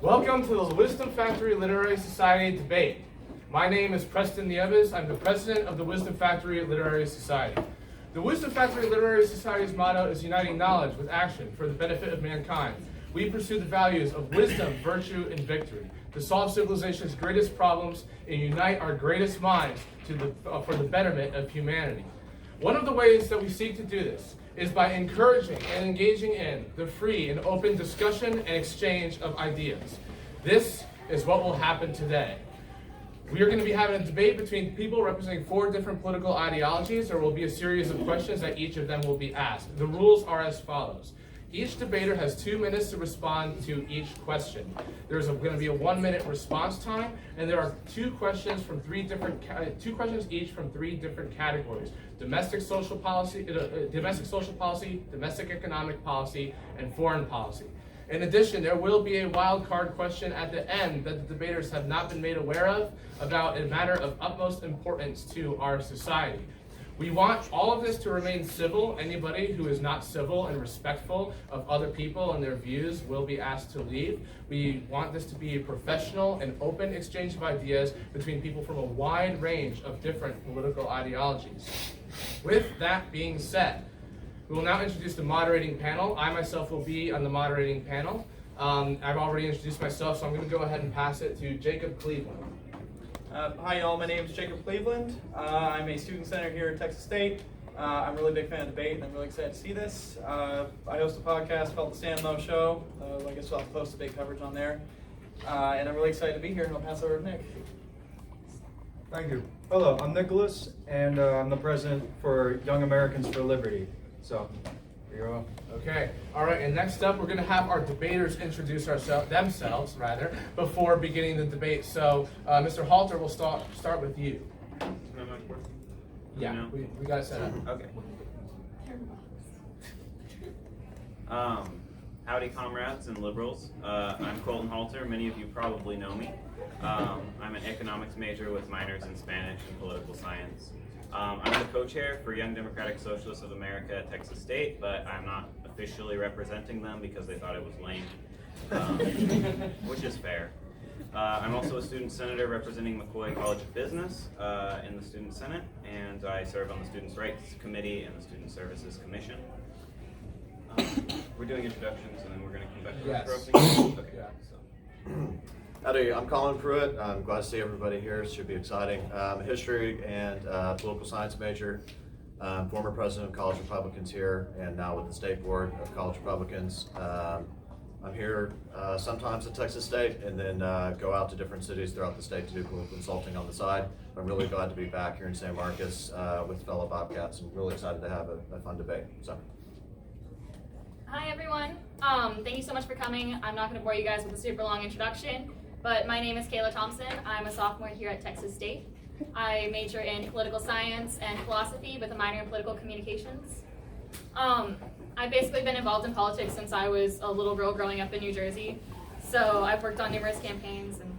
Welcome to the Wisdom Factory Literary Society debate. My name is Preston Nieves. I'm the president of the Wisdom Factory Literary Society. The Wisdom Factory Literary Society's motto is uniting knowledge with action for the benefit of mankind. We pursue the values of wisdom, virtue, and victory to solve civilization's greatest problems and unite our greatest minds for the betterment of humanity. One of the ways that we seek to do this is by encouraging and engaging in the free and open discussion and exchange of ideas. This is what will happen today. We are going to be having a debate between people representing 4 different political ideologies. There will be a series of questions that each of them will be asked. The rules are as follows. Each debater has 2 minutes to respond to each question. There's going to be a 1-minute response time, and there are 2 questions each from 3 different categories: domestic social policy, domestic economic policy, and foreign policy. In addition, there will be a wild card question at the end that the debaters have not been made aware of about a matter of utmost importance to our society. We want all of this to remain civil. Anybody who is not civil and respectful of other people and their views will be asked to leave. We want this to be a professional and open exchange of ideas between people from a wide range of different political ideologies. With that being said, we will now introduce the moderating panel. I myself will be on the moderating panel. I've already introduced myself, so I'm going to go ahead and pass it to Jacob Cleveland. Hi y'all, my name is Jacob Cleveland. I'm a student senator here at Texas State. I'm a really big fan of debate and I'm really excited to see this. I host a podcast called The Sam Mo Show. I guess I'll post debate coverage on there. And I'm really excited to be here, and I'll pass it over to Nick. Thank you. Hello, I'm Nicholas, and I'm the president for Young Americans for Liberty. So, here you go. Okay, all right, and next up, we're going to have our debaters introduce themselves before beginning the debate. So, Mr. Halter, we'll start with you. Yeah, we got it set up. Okay. Howdy, comrades and liberals. I'm Colton Halter. Many of you probably know me. I'm an economics major with minors in Spanish and political science. I'm the co-chair for Young Democratic Socialists of America at Texas State, but I'm not officially representing them because they thought it was lame, which is fair. I'm also a student senator representing McCoy College of Business in the Student Senate, and I serve on the Students' Rights Committee and the Student Services Commission. We're doing introductions, and then we're going to come back to Yes. opening. Okay. Yeah. So. Howdy, I'm Colin Pruitt. I'm glad to see everybody here. It should be exciting. I'm a history and political science major. Former president of College Republicans here, and now with the State Board of College Republicans. I'm here sometimes at Texas State, and then go out to different cities throughout the state to do political consulting on the side. I'm really glad to be back here in San Marcos with fellow Bobcats, and really excited to have a fun debate. So. Hi everyone. Thank you so much for coming. I'm not going to bore you guys with a super long introduction, but my name is Kayla Thompson. I'm a sophomore here at Texas State. I major in political science and philosophy with a minor in political communications. I've basically been involved in politics since I was a little girl growing up in New Jersey. So I've worked on numerous campaigns, and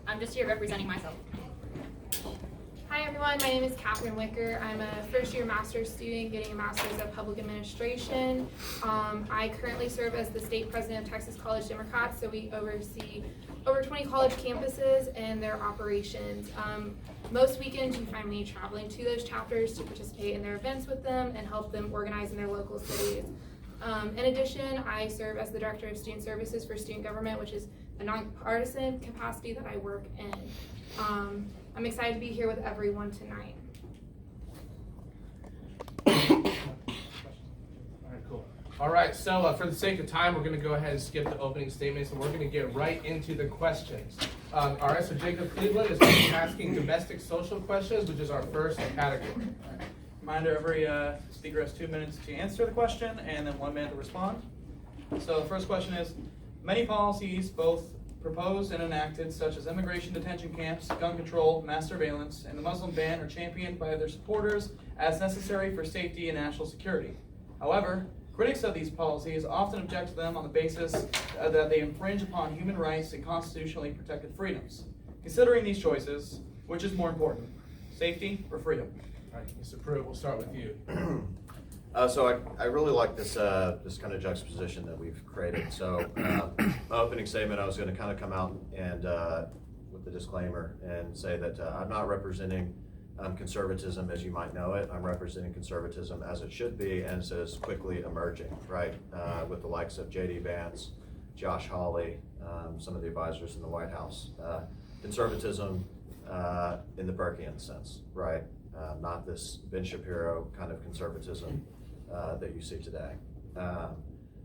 I'm just here representing myself. Hi everyone, my name is Catherine Wicker. I'm a first-year master's student getting a master's of public administration. I currently serve as the state president of Texas College Democrats, so we oversee over 20 college campuses and their operations. Most weekends you find me traveling to those chapters to participate in their events with them and help them organize in their local cities. In addition, I serve as the director of student services for student government, which is a nonpartisan capacity that I work in. I'm excited to be here with everyone tonight. All right, so for the sake of time, we're going to go ahead and skip the opening statements, and we're going to get right into the questions. All right, so Jacob Cleveland is going to be asking domestic social questions, which is our first category. Reminder, every speaker has 2 minutes to answer the question and then 1 minute to respond. So the first question is, many policies, both proposed and enacted, such as immigration detention camps, gun control, mass surveillance, and the Muslim ban, are championed by their supporters as necessary for safety and national security. However, critics of these policies often object to them on the basis that they infringe upon human rights and constitutionally protected freedoms. Considering these choices, which is more important, safety or freedom? All right, Mr. Pruitt, we'll start with you. So I really like this this kind of juxtaposition that we've created. So my opening statement, I was going to kind of come out and with the disclaimer and say that I'm not representing conservatism as you might know it. I'm representing conservatism as it should be and as quickly emerging, right? With the likes of J.D. Vance, Josh Hawley, some of the advisors in the White House. Conservatism in the Burkean sense, right? Not this Ben Shapiro kind of conservatism that you see today.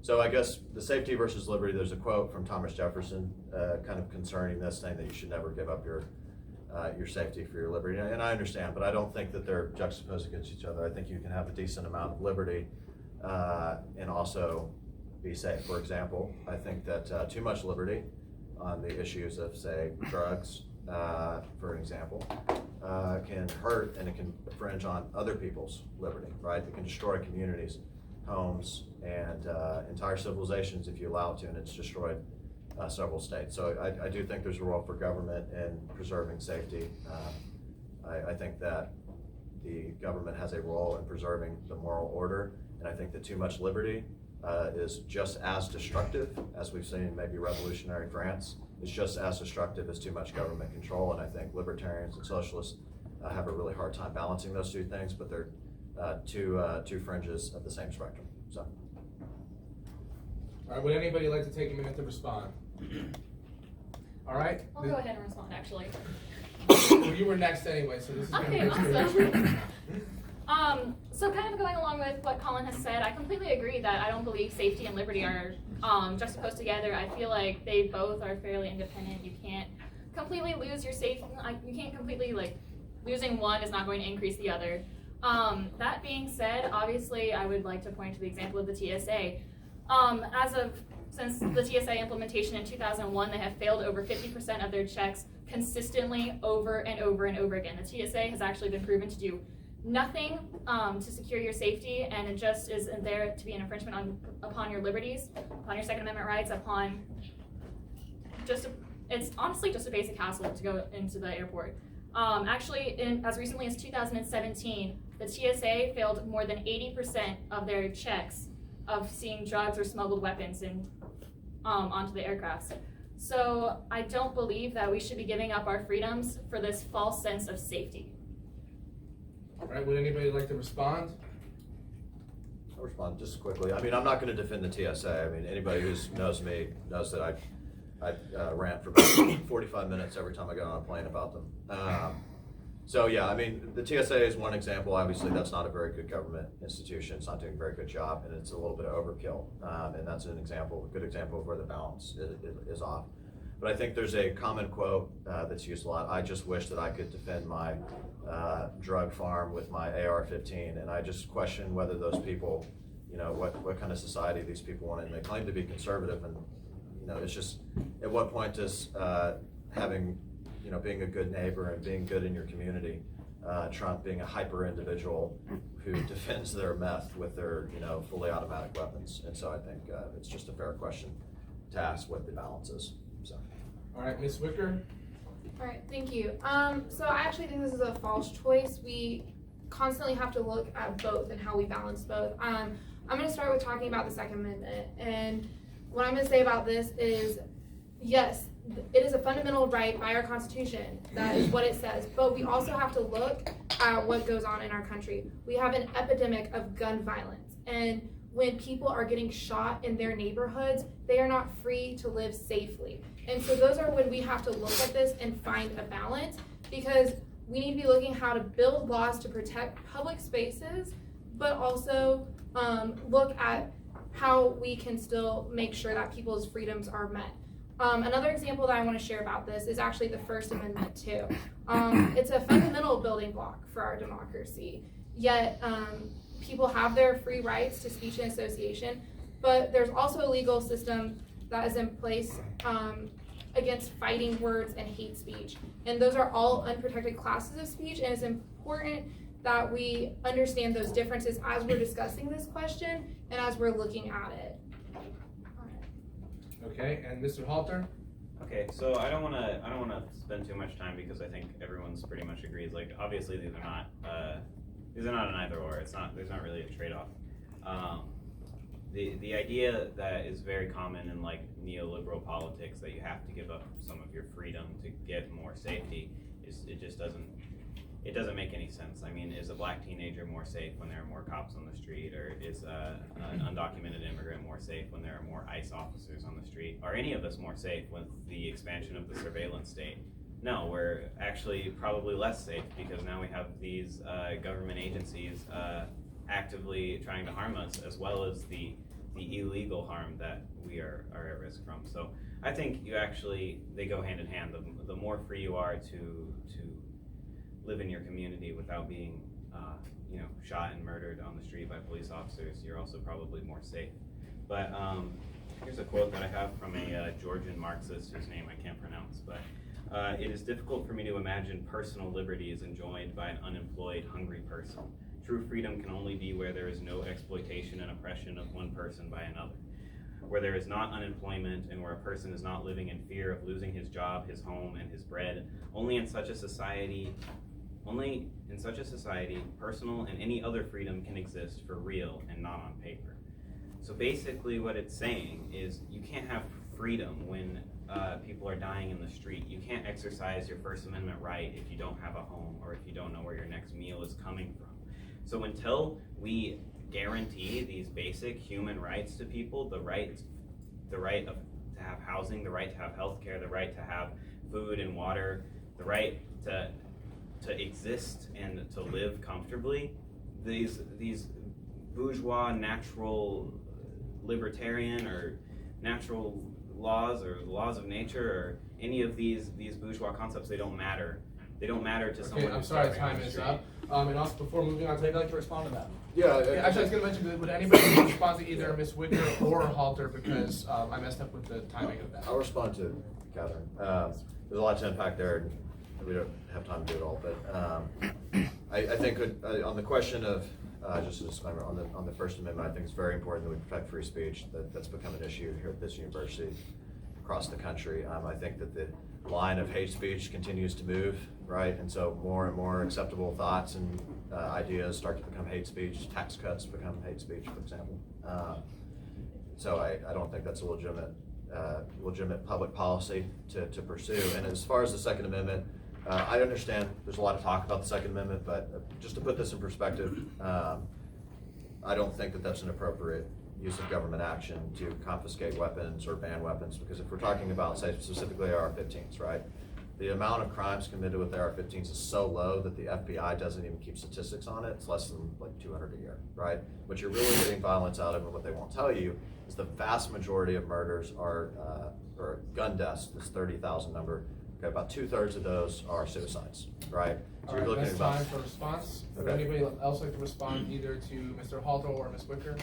So I guess the safety versus liberty, there's a quote from Thomas Jefferson kind of concerning this, saying that you should never give up your safety for your liberty. And I understand, but I don't think that they're juxtaposed against each other. I think you can have a decent amount of liberty and also be safe. For example, I think that too much liberty on the issues of, say, drugs, for example, can hurt and it can infringe on other people's liberty, right? It can destroy communities, homes, and entire civilizations if you allow it to, and it's destroyed several states. So I do think there's a role for government in preserving safety. I think that the government has a role in preserving the moral order, and I think that too much liberty is just as destructive, as we've seen in maybe revolutionary France. It's just as destructive as too much government control, and I think libertarians and socialists have a really hard time balancing those two things, but they're two fringes of the same spectrum. So. All right, would anybody like to take a minute to respond? All right. I'll go ahead and respond, actually. Well, you were next anyway, so this is going to Okay, be awesome. So kind of going along with what Colin has said, I completely agree that I don't believe safety and liberty are juxtaposed together. I feel like they both are fairly independent. You can't completely lose your safety. You can't completely, losing one is not going to increase the other. That being said, obviously, I would like to point to the example of the TSA. Since the TSA implementation in 2001, they have failed over 50% of their checks consistently over and over and over again. The TSA has actually been proven to do nothing to secure your safety, and it just is there to be an infringement upon your liberties, upon your Second Amendment rights, it's honestly just a basic hassle to go into the airport. As recently as 2017, the TSA failed more than 80% of their checks of seeing drugs or smuggled weapons onto the aircrafts. So I don't believe that we should be giving up our freedoms for this false sense of safety. All right, would anybody like to respond? I'll respond just quickly. I mean, I'm not going to defend the TSA. I mean, anybody who knows me knows that I rant for about 45 minutes every time I get on a plane about them. So yeah, I mean, the TSA is one example. Obviously, that's not a very good government institution. It's not doing a very good job, and it's a little bit of overkill. And that's a good example of where the balance is off. But I think there's a common quote that's used a lot. I just wish that I could defend my drug farm with my AR-15, and I just question whether those people, what kind of society these people want. And they claim to be conservative, and it's just, at what point does having, being a good neighbor and being good in your community, Trump being a hyper individual who defends their meth with their, fully automatic weapons. And so I think it's just a fair question to ask what the balance is. So. All right, Ms. Wicker. All right, thank you. So I actually think this is a false choice. We constantly have to look at both and how we balance both. I'm going to start with talking about the Second Amendment. And what I'm going to say about this is, yes, it is a fundamental right by our Constitution. That is what it says. But we also have to look at what goes on in our country. We have an epidemic of gun violence. And when people are getting shot in their neighborhoods, they are not free to live safely. And so those are when we have to look at this and find a balance, because we need to be looking how to build laws to protect public spaces, but also look at how we can still make sure that people's freedoms are met. Another example that I want to share about this is actually the First Amendment too. It's a fundamental building block for our democracy, yet people have their free rights to speech and association, but there's also a legal system that is in place against fighting words and hate speech. And those are all unprotected classes of speech, and it's important that we understand those differences as we're discussing this question and as we're looking at it. Okay, and Mr. Halter? Okay, so I don't want to spend too much time because I think everyone's pretty much agrees. Obviously, these are not an either or. There's not really a trade-off. The idea that is very common in like neoliberal politics, that you have to give up some of your freedom to get more safety, it doesn't make any sense. I mean, is a black teenager more safe when there are more cops on the street, or is an undocumented immigrant more safe when there are more ICE officers on the street? Are any of us more safe with the expansion of the surveillance state? No, we're actually probably less safe, because now we have these government agencies actively trying to harm us, as well as the illegal harm that we are at risk from. So I think they go hand in hand. The more free you are to live in your community without being shot and murdered on the street by police officers, you're also probably more safe. But here's a quote that I have from a Georgian Marxist whose name I can't pronounce, but it is difficult for me to imagine personal liberty is enjoyed by an unemployed, hungry person. True freedom can only be where there is no exploitation and oppression of one person by another, where there is not unemployment, and where a person is not living in fear of losing his job, his home, and his bread. Only in such a society, personal and any other freedom can exist for real and not on paper. So basically what it's saying is you can't have freedom when people are dying in the street. You can't exercise your First Amendment right if you don't have a home, or if you don't know where your next meal is coming from. So until we guarantee these basic human rights to people, the right to have housing, the right to have health care, the right to have food and water, the right to exist and to live comfortably, these bourgeois natural libertarian or natural laws or laws of nature, or any of these bourgeois concepts, they don't matter. They don't matter to someone. I'm sorry, time is up. And also, before moving on, I'd like to respond to that. Yeah. actually, I was going to mention, would anybody respond to either Ms. Wicker or Halter, because I messed up with the timing of that. I'll respond to Catherine. There's a lot to unpack there, and we don't have time to do it all. But I think on the question of just a disclaimer on the First Amendment, I think it's very important that we protect free speech. That's become an issue here at this university, across the country. I think that the line of hate speech continues to move, right? And so more and more acceptable thoughts and ideas start to become hate speech. Tax cuts become hate speech, for example. So I don't think that's a legitimate public policy to pursue. And as far as the Second Amendment, I understand there's a lot of talk about the Second Amendment, but just to put this in perspective, I don't think that that's an appropriate use of government action to confiscate weapons or ban weapons, because if we're talking about, say, specifically AR-15s, right? The amount of crimes committed with AR-15s is so low that the FBI doesn't even keep statistics on it. It's less than like 200 a year, right? What you're really getting violence out of, and what they won't tell you, is the vast majority of murders are, or gun deaths, this 30,000 number, okay, about 2/3 of those are suicides, right? So All you're right, looking that's at about, time for response. Would Okay. anybody else like to respond either to Mr. Halter or Ms. Wicker?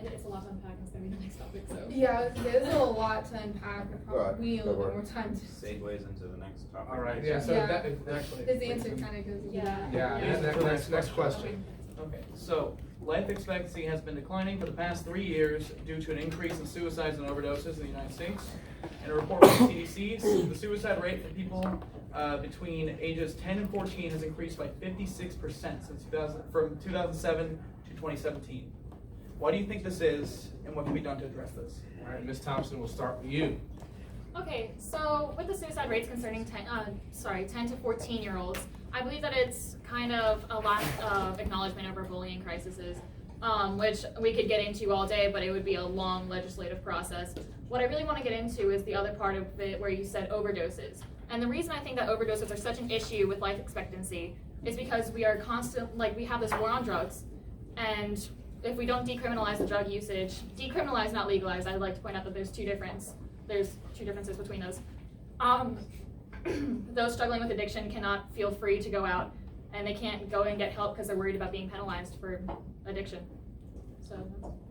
It's a lot to unpack, it's gonna be the next topic, so. Yeah, there's a lot to unpack. All right, We need a go little for bit it. more time to. Segues into the next topic. All right, yeah, so Yeah. actually. His answer kind of goes. Yeah. Yeah, next question. Okay, so life expectancy has been declining for the past 3 years due to an increase in suicides and overdoses in the United States. In a report from the CDC, the suicide rate for people between ages 10 and 14 has increased by 56% from 2007 to 2017. Why do you think this is, and what can be done to address this? All right, Ms. Thompson, we'll start with you. Okay, so with the suicide rates concerning 10 to 14-year-olds, I believe that it's kind of a lack of acknowledgement over bullying crises, which we could get into all day, but it would be a long legislative process. What I really want to get into is the other part of it where you said overdoses. And the reason I think that overdoses are such an issue with life expectancy is because we are we have this war on drugs, and if we don't decriminalize the drug usage, decriminalize, not legalize, I'd like to point out that there's two differences between those. Those struggling with addiction cannot feel free to go out, and they can't go and get help because they're worried about being penalized for addiction. So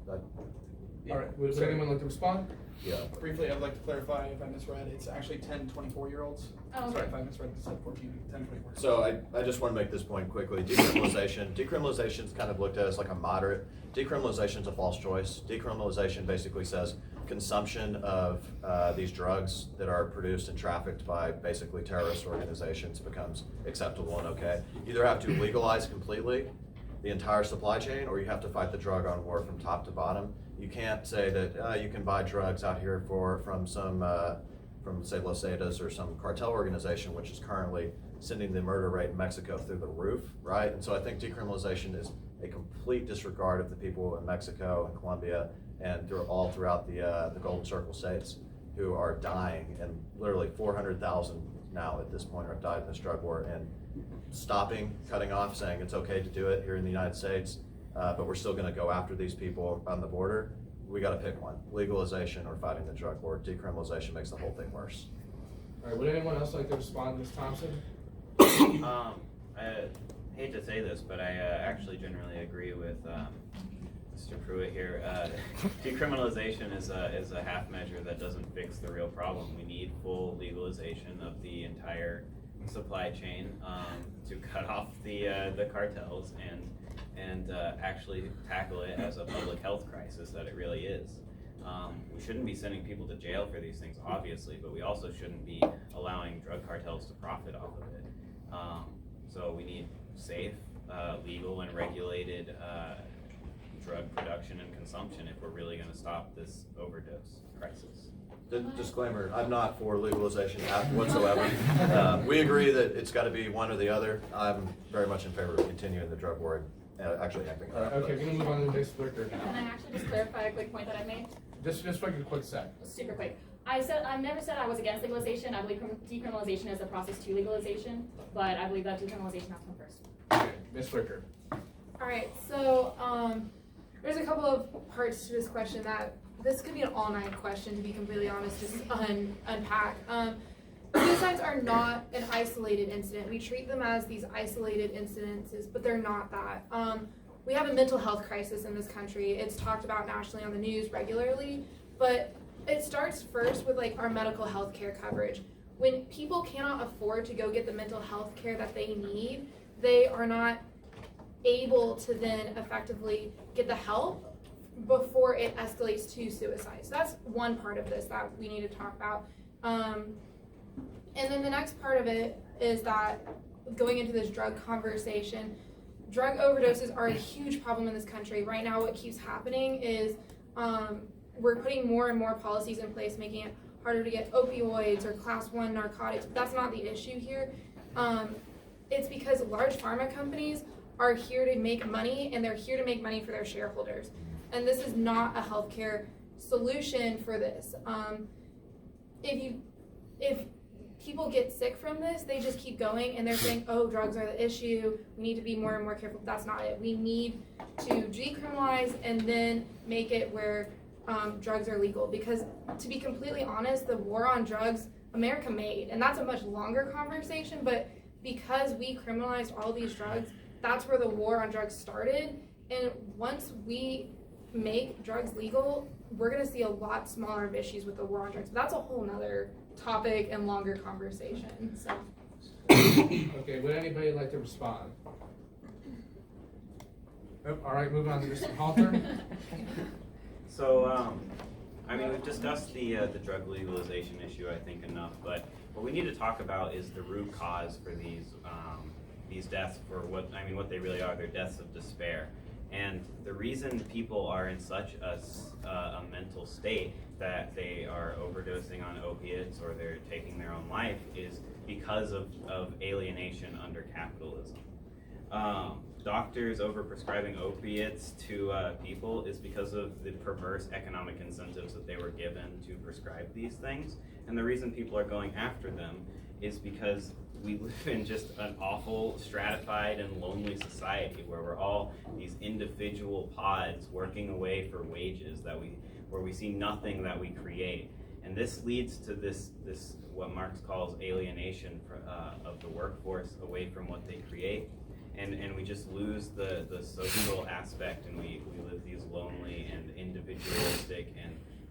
All right, would Sorry. anyone like to respond? yeah. Briefly, I'd like to clarify if I misread, it's actually 10 to 24-year-olds. Oh, okay. Sorry if I misread, it said 14, 10 to 24. So I just want to make this point quickly. Decriminalization is kind of looked at as like a moderate. Decriminalization is a false choice. Decriminalization basically says consumption of these drugs that are produced and trafficked by basically terrorist organizations becomes acceptable and okay. You either have to legalize completely the entire supply chain, or you have to fight the drug on war from top to bottom. You can't say that you can buy drugs out here from say Los Zetas or some cartel organization, which is currently sending the murder rate in Mexico through the roof, right? And so I think decriminalization is a complete disregard of the people in Mexico and Colombia and all throughout the Golden Circle states who are dying, and literally 400,000 now at this point are died in this drug war. And stopping, cutting off, saying it's okay to do it here in the United States, but we're still going to go after these people on the border. We got to pick one: legalization or fighting the drug war. Decriminalization makes the whole thing worse. All right, would anyone else like to respond, Ms. Thompson? I hate to say this, but I actually generally agree with Mr. Pruitt here. Decriminalization is a half measure that doesn't fix the real problem. We need full legalization of the entire supply chain to cut off the cartels and actually tackle it as a public health crisis that it really is. We shouldn't be sending people to jail for these things, obviously, but we also shouldn't be allowing drug cartels to profit off of it. So we need safe, legal, and regulated drug production and consumption if we're really going to stop this overdose crisis. Disclaimer, I'm not for legalization whatsoever. We agree that it's got to be one or the other. I'm very much in favor of continuing the drug war and actually acting. Okay, we're going to move on to the next speaker. Can I actually just clarify a quick point that I made? Just like a quick sec. Super quick. I've never said I was against legalization. I believe decriminalization is a process to legalization, but I believe that decriminalization has to come first. Okay, Ms. Wicker. All right, so there's a couple of parts to this question that this could be an all-night question, to be completely honest, just unpack. Suicides are not an isolated incident. We treat them as these isolated incidences, but they're not that. We have a mental health crisis in this country. It's talked about nationally on the news regularly, but it starts first with like our medical health care coverage. When people cannot afford to go get the mental health care that they need, they are not able to then effectively get the help before it escalates to suicide. So that's one part of this that we need to talk about. And then the next part of it is that going into this drug conversation, drug overdoses are a huge problem in this country. Right now what keeps happening is we're putting more and more policies in place, making it harder to get opioids or class 1 narcotics. But that's not the issue here. It's because large pharma companies are here to make money, and they're here to make money for their shareholders. And this is not a healthcare solution for this. If people get sick from this, they just keep going and they're saying, oh, drugs are the issue. We need to be more and more careful. That's not it. We need to decriminalize and then make it where drugs are legal. Because to be completely honest, the war on drugs, America made. And that's a much longer conversation, but because we criminalized all these drugs, that's where the war on drugs started. And once we make drugs legal, we're going to see a lot smaller of issues with the war on drugs. But that's a whole nother topic and longer conversation. So. Okay, would anybody like to respond? Oh, all right, moving on to Mr. Halter. So, I mean, we've discussed the drug legalization issue, I think, enough, but what we need to talk about is the root cause for these deaths, for what they really are. They're deaths of despair. And the reason people are in such a mental state that they are overdosing on opiates or they're taking their own life is because of alienation under capitalism. Doctors overprescribing opiates to people is because of the perverse economic incentives that they were given to prescribe these things. And the reason people are going after them is because we live in just an awful, stratified, and lonely society where we're all these individual pods working away for wages where we see nothing that we create. And this leads to this what Marx calls alienation of the workforce away from what they create. And we just lose the social aspect, and we live these lonely and individualistic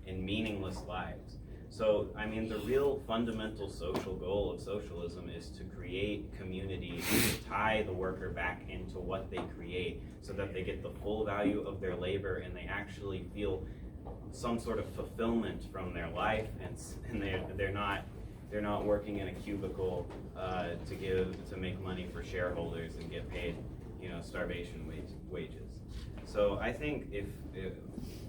and meaningless lives. So, I mean, the real fundamental social goal of socialism is to create community and to tie the worker back into what they create so that they get the full value of their labor and they actually feel some sort of fulfillment from their life, and they're not working in a cubicle to make money for shareholders and get paid, starvation wages. So I think if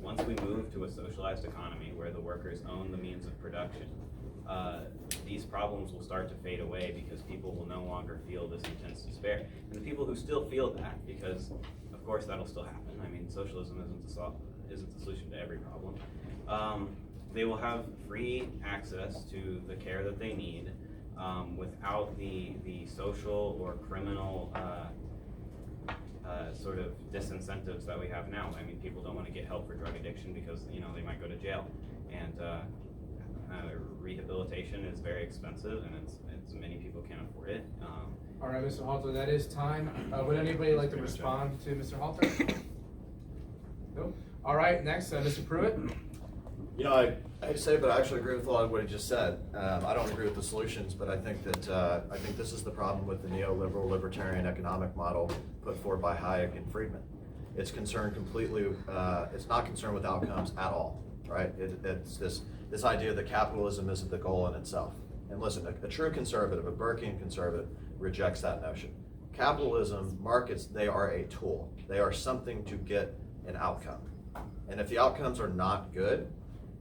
once we move to a socialized economy where the workers own the means of production, these problems will start to fade away because people will no longer feel this intense despair. And the people who still feel that, because of course that'll still happen. I mean, socialism isn't the solution to every problem. They will have free access to the care that they need without the social or criminal sort of disincentives that we have now. I mean, people don't want to get help for drug addiction because they might go to jail, and rehabilitation is very expensive, and it's many people can't afford it. All right, Mr. Halter, that is time. Would anybody like to respond to Mr. Halter? No. All right, next, Mr. Pruitt. I hate to say it, but I actually agree with a lot of what he just said. I don't agree with the solutions, but I think this is the problem with the neoliberal libertarian economic model put forward by Hayek and Friedman. It's concerned completely. It's not concerned with outcomes at all, right? It's this idea that capitalism isn't the goal in itself. And listen, a true conservative, a Burkean conservative, rejects that notion. Capitalism, markets, they are a tool. They are something to get an outcome. And if the outcomes are not good,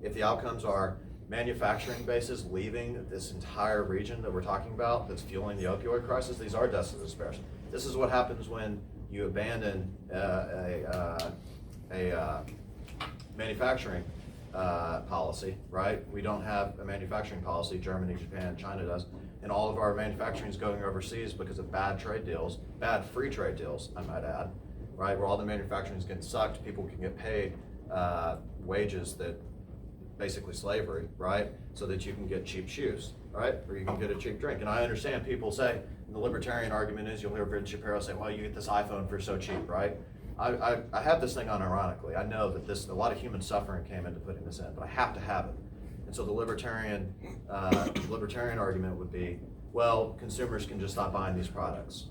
if the outcomes are manufacturing bases leaving this entire region that we're talking about that's fueling the opioid crisis, these are deaths of despair. This is what happens when you abandon a manufacturing policy, right? We don't have a manufacturing policy. Germany, Japan, China does. And all of our manufacturing is going overseas because of bad trade deals, bad free trade deals, I might add, right? Where all the manufacturing is getting sucked, people can get paid wages that basically slavery, right? So that you can get cheap shoes, right? Or you can get a cheap drink. And I understand people say, the libertarian argument is, you'll hear Ben Shapiro say, well, you get this iPhone for so cheap, right? I have this thing unironically. I know that a lot of human suffering came into putting this in, but I have to have it. And so the libertarian argument would be, well, consumers can just stop buying these products.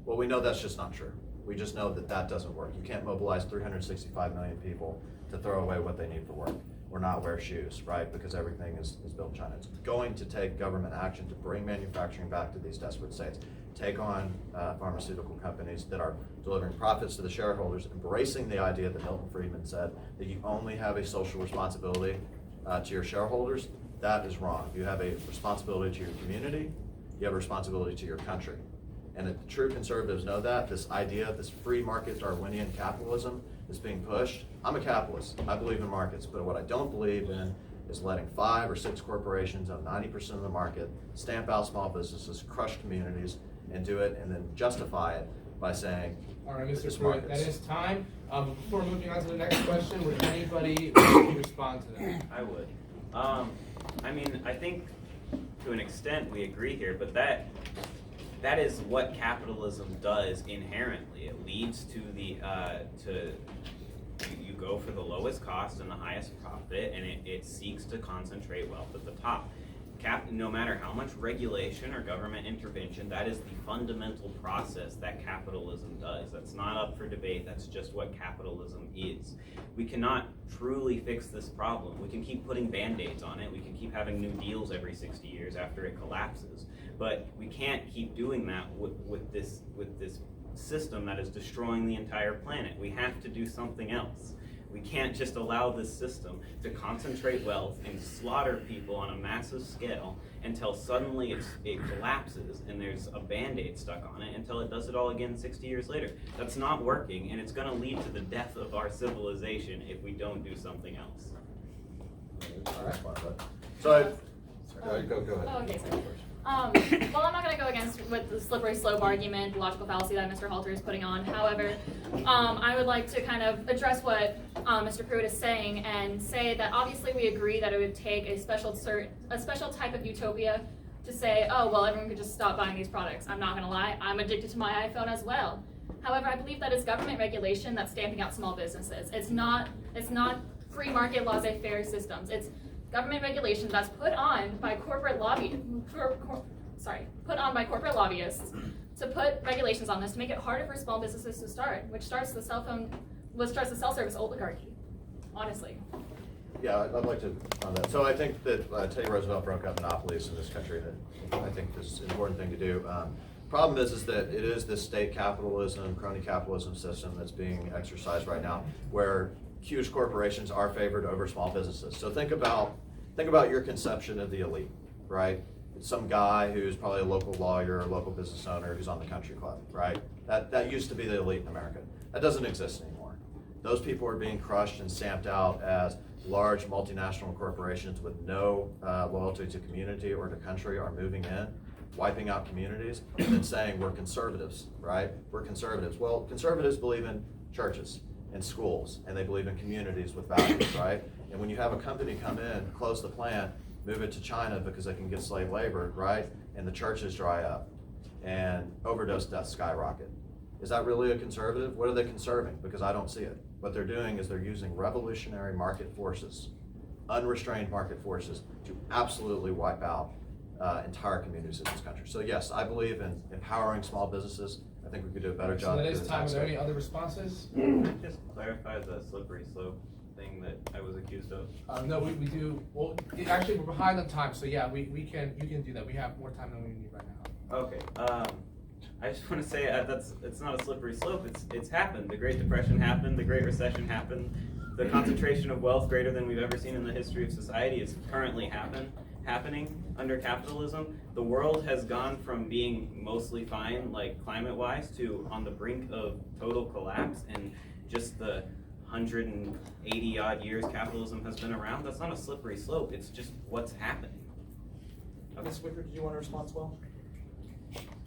Well, we know that's just not true. We just know that doesn't work. You can't mobilize 365 million people to throw away what they need for work or not wear shoes, right? Because everything is built in China. It's going to take government action to bring manufacturing back to these desperate states. Take on pharmaceutical companies that are delivering profits to the shareholders, embracing the idea that Milton Friedman said that you only have a social responsibility to your shareholders. That is wrong. You have a responsibility to your community. You have a responsibility to your country. And if the true conservatives know that, this idea, this free market Darwinian capitalism is being pushed. I'm a capitalist. I believe in markets, but what I don't believe in is letting 5 or 6 corporations own 90% of the market, stamp out small businesses, crush communities, and do it and then justify it by saying, all right, Mr. it's Pruitt, markets. that is time. Before moving on to the next question, would anybody like to respond to that? I would. I mean, I think to an extent we agree here, but that is what capitalism does inherently. It leads to you go for the lowest cost and the highest profit, and it seeks to concentrate wealth at the top. No matter how much regulation or government intervention, that is the fundamental process that capitalism does. That's not up for debate. That's just what capitalism is. We cannot truly fix this problem. We can keep putting band-aids on it. We can keep having new deals every 60 years after it collapses. But we can't keep doing that with this system that is destroying the entire planet. We have to do something else. We can't just allow this system to concentrate wealth and slaughter people on a massive scale until suddenly it collapses and there's a band-aid stuck on it until it does it all again 60 years later. That's not working, and it's going to lead to the death of our civilization if we don't do something else. all right. So, go ahead. Oh, okay, sorry. Well, I'm not going to go against with the slippery slope argument, the logical fallacy that Mr. Halter is putting on. However, I would like to kind of address what Mr. Pruitt is saying and say that obviously we agree that it would take a special type of utopia to say, oh, well, everyone could just stop buying these products. I'm not going to lie, I'm addicted to my iPhone as well. However, I believe that it's government regulation that's stamping out small businesses. It's not free market laissez-faire systems. It's government regulation that's put on by corporate lobbyists to put regulations on this to make it harder for small businesses to start, which starts the cell service oligarchy, honestly. Yeah, I'd like to on that. So I think that Teddy Roosevelt broke up monopolies in this country. That I think is an important thing to do. Problem is that it is this state capitalism, crony capitalism system that's being exercised right now, where huge corporations are favored over small businesses. So think about your conception of the elite, right? It's some guy who's probably a local lawyer, a local business owner who's on the country club, right? That used to be the elite in America. That doesn't exist anymore. Those people are being crushed and stamped out as large multinational corporations with no loyalty to community or to country are moving in, wiping out communities, and then saying we're conservatives, right? We're conservatives. Well, conservatives believe in churches and schools, and they believe in communities with values, right? And when you have a company come in, close the plant, move it to China because they can get slave labor, right? And the churches dry up, and overdose deaths skyrocket. Is that really a conservative? What are they conserving? Because I don't see it. What they're doing is they're using revolutionary market forces, unrestrained market forces, to absolutely wipe out entire communities in this country. So yes, I believe in empowering small businesses. I think we could do a better job. So that is time. Are there any other responses? Just clarify the slippery slope thing that I was accused of. No, we do. Well, actually, we're behind on time, so yeah, you can do that. We have more time than we need right now. Okay. I just want to say it's not a slippery slope. It's happened. The Great Depression happened. The Great Recession happened. The concentration of wealth greater than we've ever seen in the history of society is currently happening under capitalism. The world has gone from being mostly fine, like climate-wise, to on the brink of total collapse. And just the 180 odd years capitalism has been around, that's not a slippery slope. It's just what's happening. Ms. Wicker, did you want to respond as well?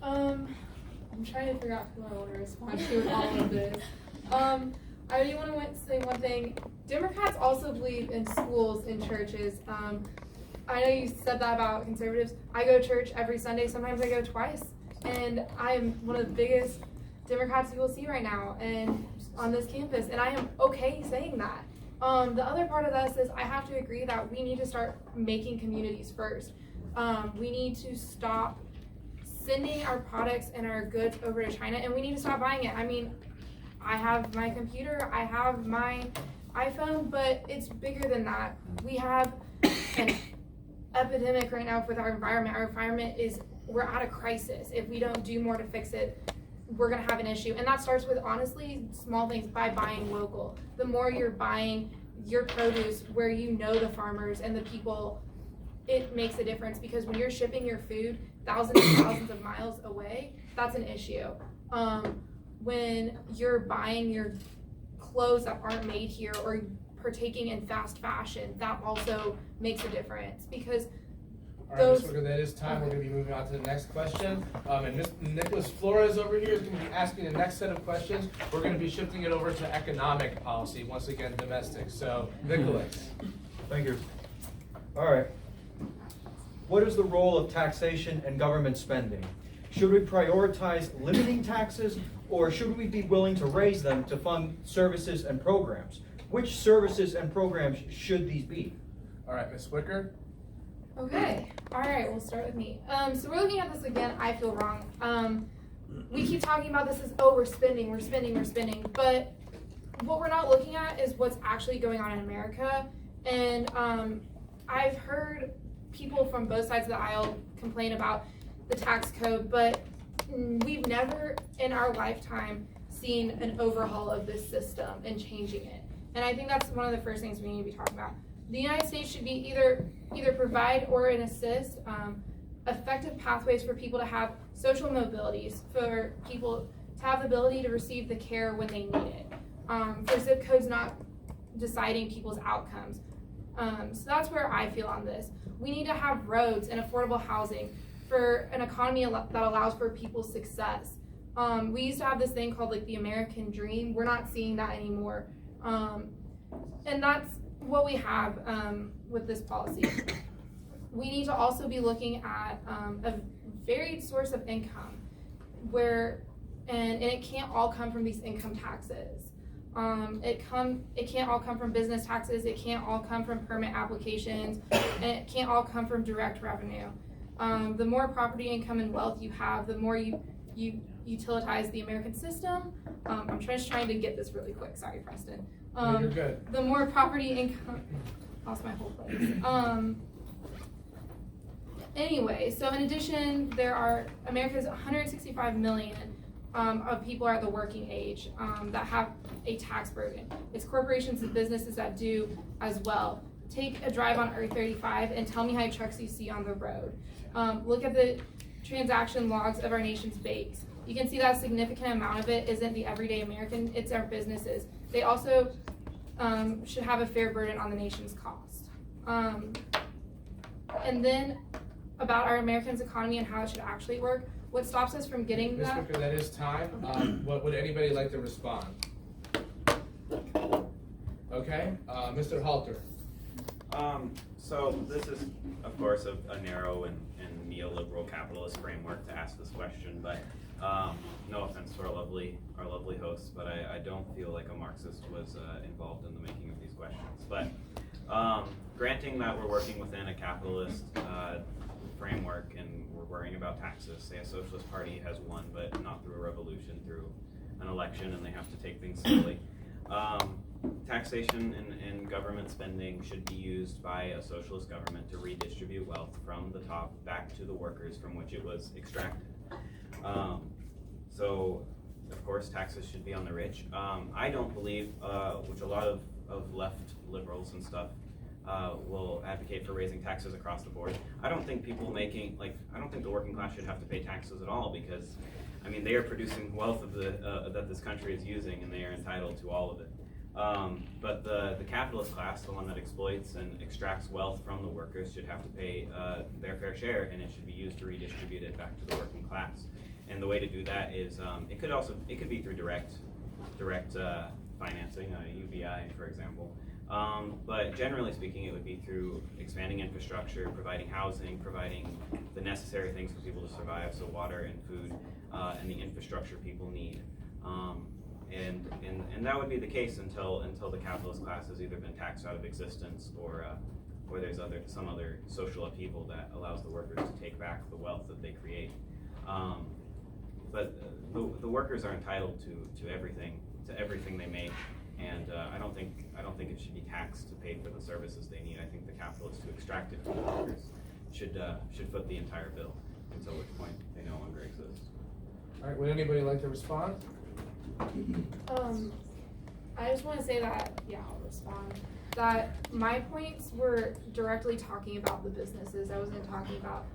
I'm trying to figure out who I want to respond to with all of this. I do want to say one thing. Democrats also believe in schools and churches. I know you said that about conservatives. I go to church every Sunday. Sometimes I go twice. And I'm one of the biggest Democrats you will see right now and on this campus. And I am okay saying that. The other part of this is I have to agree that we need to start making communities first. We need to stop sending our products and our goods over to China, and we need to stop buying it. I mean, I have my computer, I have my iPhone, but it's bigger than that. We have an epidemic right now with our environment. Our environment we're at a crisis. If we don't do more to fix it, we're gonna have an issue. And that starts with, honestly, small things by buying local. The more you're buying your produce where you know the farmers and the people, it makes a difference, because when you're shipping your food thousands and thousands of miles away, that's an issue. When you're buying your clothes that aren't made here or partaking in fast fashion, that also makes a difference, because all right, Ms. Wicker, that is time. We're going to be moving on to the next question. And Ms. Nicholas Flores over here is going to be asking the next set of questions. We're going to be shifting it over to economic policy, once again, domestic. So, Nicholas. Thank you. All right. What is the role of taxation and government spending? Should we prioritize limiting taxes, or should we be willing to raise them to fund services and programs? Which services and programs should these be? All right, Ms. Wicker. Okay, all right, we'll start with me. So we're looking at this again, I feel wrong. We keep talking about this as, oh, we're spending, but what we're not looking at is what's actually going on in America. And I've heard people from both sides of the aisle complain about the tax code, but we've never in our lifetime seen an overhaul of this system and changing it. And I think that's one of the first things we need to be talking about. The United States should be either provide or an assist effective pathways for people to have social mobilities, for people to have the ability to receive the care when they need it, for zip codes not deciding people's outcomes. So that's where I feel on this. We need to have roads and affordable housing for an economy that allows for people's success. We used to have this thing called like the American dream. We're not seeing that anymore. And that's what we have with this policy. We need to also be looking at a varied source of income and it can't all come from these income taxes. It can't all come from business taxes, it can't all come from permit applications, and it can't all come from direct revenue. The more property income and wealth you have, the more you utilize the American system. I'm just trying to get this really quick, sorry Preston. No, you're good. The more property income, lost my whole place. Anyway, so in addition, there are America's 165 million of people are at the working age that have a tax burden. It's corporations and businesses that do as well. Take a drive on Earth 35 and tell me how many trucks you see on the road. Look at the transaction logs of our nation's banks. You can see that a significant amount of it isn't the everyday American, it's our businesses. They also should have a fair burden on the nation's cost. And then about our Americans' economy and how it should actually work, what stops us from getting Ms. that? Wicker, that is time. Would anybody like to respond? Okay, Mr. Halter. So this is, of course, a narrow and neoliberal capitalist framework to ask this question, but no offense to our lovely hosts, but I don't feel like a Marxist was involved in the making of these questions. But granting that we're working within a capitalist framework and we're worrying about taxes, say a socialist party has won, but not through a revolution, through an election, and they have to take things slowly. Taxation and government spending should be used by a socialist government to redistribute wealth from the top back to the workers from which it was extracted. So, of course, taxes should be on the rich. I don't believe, which a lot of left liberals and stuff will advocate for raising taxes across the board. I don't think people making, I don't think the working class should have to pay taxes at all because, I mean, they are producing wealth of that this country is using and they are entitled to all of it. But the capitalist class, the one that exploits and extracts wealth from the workers, should have to pay their fair share, and it should be used to redistribute it back to the working class. And the way to do that is, it could be through direct financing, UBI, for example. But generally speaking, it would be through expanding infrastructure, providing housing, providing the necessary things for people to survive, so water and food, and the infrastructure people need. And that would be the case until the capitalist class has either been taxed out of existence or there's some other social upheaval that allows the workers to take back the wealth that they create. But the workers are entitled to everything they make, and I don't think it should be taxed to pay for the services they need. I think the capitalists who extract it from the workers should foot the entire bill, until which point they no longer exist. All right, would anybody like to respond? I just want to say that, yeah, I'll respond. That my points were directly talking about the businesses. I wasn't talking about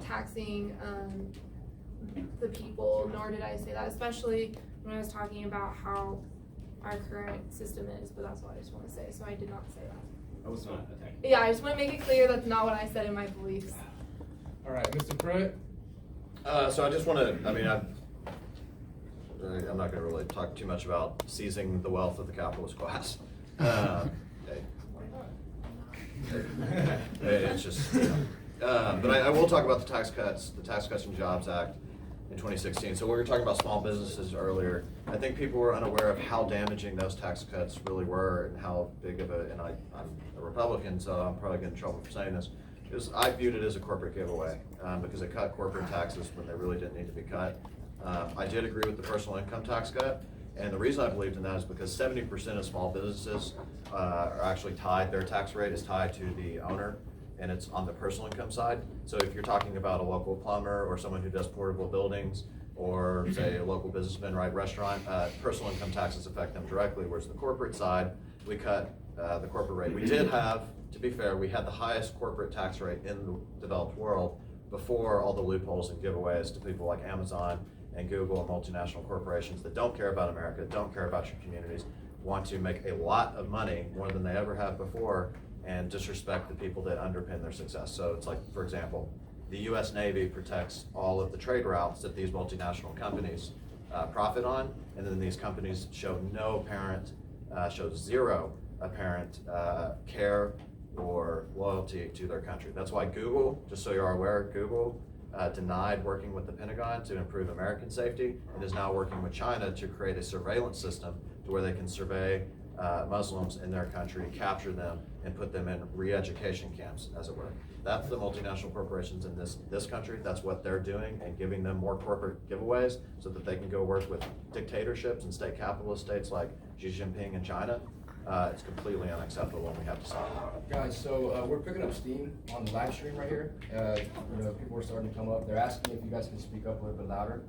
taxing the people, nor did I say that, especially when I was talking about how our current system is, but that's what I just want to say, so I did not say that. I was not attacking. Yeah, I just want to make it clear that's not what I said in my beliefs. All right, Mr. Pruitt? So I just want to, I'm not going to really talk too much about seizing the wealth of the capitalist class. It's just, but I will talk about the Tax Cuts and Jobs Act in 2016. So we were talking about small businesses earlier. I think people were unaware of how damaging those tax cuts really were and how big of and I'm a Republican, so I'm probably getting in trouble for saying this. I viewed it as a corporate giveaway because it cut corporate taxes when they really didn't need to be cut. I did agree with the personal income tax cut, and the reason I believed in that is because 70% of small businesses are actually their tax rate is tied to the owner, and it's on the personal income side. So if you're talking about a local plumber or someone who does portable buildings, or say a local businessman, right, restaurant, personal income taxes affect them directly, whereas the corporate side, we cut the corporate rate. We did have, to be fair, we had the highest corporate tax rate in the developed world before all the loopholes and giveaways to people like Amazon and Google and multinational corporations that don't care about America, don't care about your communities, want to make a lot of money, more than they ever have before, and disrespect the people that underpin their success. So it's like, for example, the US Navy protects all of the trade routes that these multinational companies profit on, and then these companies show zero apparent care or loyalty to their country. That's why Google, just so you're aware, Google denied working with the Pentagon to improve American safety and is now working with China to create a surveillance system to where they can survey Muslims in their country, capture them, and put them in re-education camps, as it were. That's the multinational corporations in this country. That's what they're doing, and giving them more corporate giveaways so that they can go work with dictatorships and state capitalist states like Xi Jinping in China. It's completely unacceptable, and we have to stop it. Guys, so we're picking up steam on the live stream right here. People are starting to come up. They're asking if you guys can speak up a little bit louder.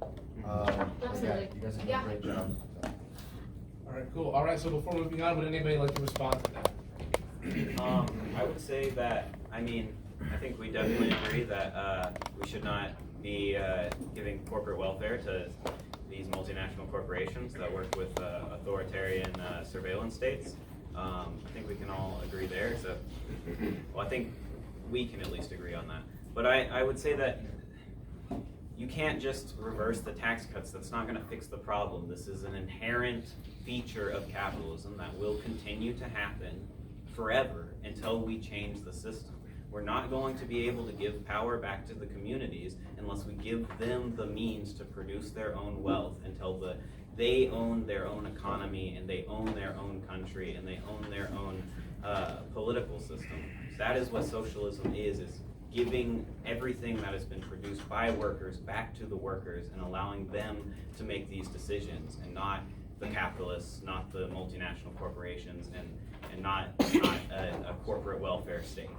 Absolutely. You guys have done Yeah. a great job. All right, cool. All right, so before moving on, would anybody like to respond to that? I would say that, I think we definitely agree that we should not be giving corporate welfare to these multinational corporations that work with authoritarian surveillance states. I think we can all agree there. So, well, I think we can at least agree on that. But I would say that you can't just reverse the tax cuts. That's not going to fix the problem. This is an inherent feature of capitalism that will continue to happen forever until we change the system. We're not going to be able to give power back to the communities unless we give them the means to produce their own wealth, until they own their own economy, and they own their own country, and they own their own political system. That is what socialism is giving everything that has been produced by workers back to the workers and allowing them to make these decisions, and not the capitalists, not the multinational corporations, and not a corporate welfare state.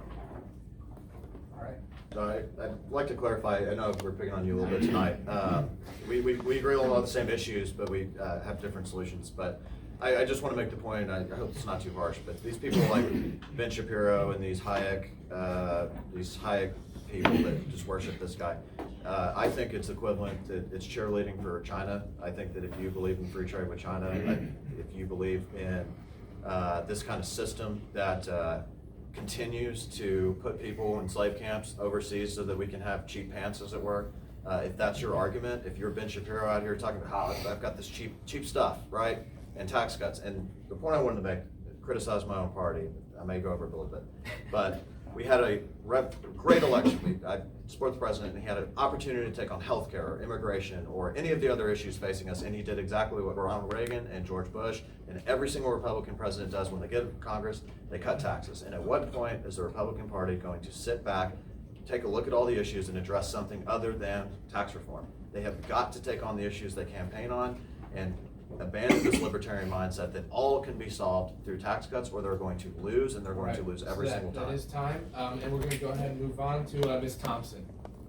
All right. So I'd like to clarify, I know we're picking on you a little bit tonight. We agree on a lot of the same issues, but we have different solutions. But I just want to make the point, I hope it's not too harsh, but these people like Ben Shapiro and these Hayek people that just worship this guy, I think it's equivalent, it's cheerleading for China. I think that if you believe in free trade with China, if you believe in this kind of system that continues to put people in slave camps overseas so that we can have cheap pants, as it were. If that's your argument, if you're Ben Shapiro out here talking about how I've got this cheap stuff, right, and tax cuts, and the point I wanted to make, criticize my own party, I may go over it a little bit, but we had a great election. I support the president, and he had an opportunity to take on healthcare or immigration or any of the other issues facing us, and he did exactly what Ronald Reagan and George Bush and every single Republican president does when they get into Congress. They cut taxes. And at what point is the Republican Party going to sit back, take a look at all the issues, and address something other than tax reform? They have got to take on the issues they campaign on and abandon this libertarian mindset that all can be solved through tax cuts, or they're going to lose, and they're going to lose every single time. That is time, and we're going to go ahead and move on to Ms. Thompson.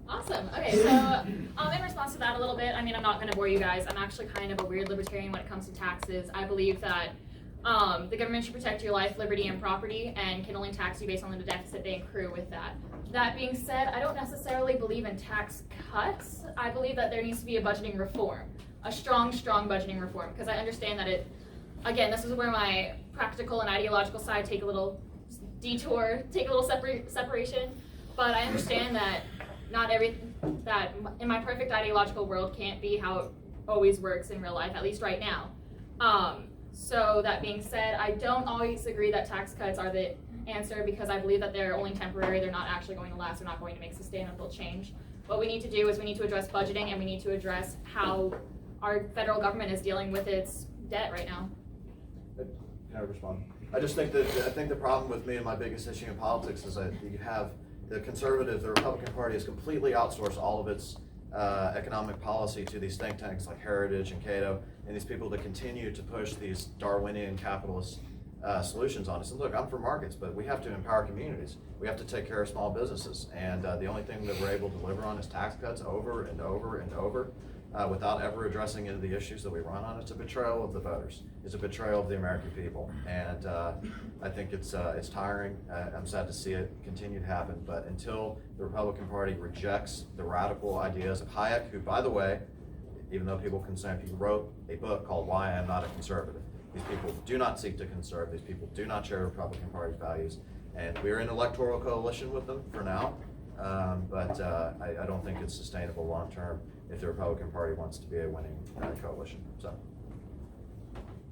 Awesome. Okay, so in response to that a little bit, I'm not going to bore you guys. I'm actually kind of a weird libertarian when it comes to taxes. I believe that the government should protect your life, liberty, and property, and can only tax you based on the deficit they accrue with that. That being said, I don't necessarily believe in tax cuts. I believe that there needs to be a budgeting reform, a strong budgeting reform, because I understand that again, this is where my practical and ideological side take a little detour, take a little separation, but I understand that not that in my perfect ideological world can't be how it always works in real life, at least right now. So that being said, I don't always agree that tax cuts are the answer, because I believe that they're only temporary, they're not actually going to last, they're not going to make sustainable change. What we need to do is we need to address budgeting, and we need to address how our federal government is dealing with its debt right now. Can I respond? I think the problem with me and my biggest issue in politics is that you have the conservative, the Republican Party has completely outsourced all of its economic policy to these think tanks like Heritage and Cato, and these people that continue to push these Darwinian capitalist solutions on us. And look, I'm for markets, but we have to empower communities. We have to take care of small businesses, and the only thing that we're able to deliver on is tax cuts over and over and over, without ever addressing any of the issues that we run on. It's a betrayal of the voters. It's a betrayal of the American people, and I think it's tiring. I'm sad to see it continue to happen, but until the Republican Party rejects the radical ideas of Hayek, who, by the way, even though people can say, he wrote a book called Why I Am Not a Conservative. These people do not seek to conserve. These people do not share Republican Party values, and we're in electoral coalition with them for now, but I don't think it's sustainable long term if the Republican Party wants to be a winning coalition. So.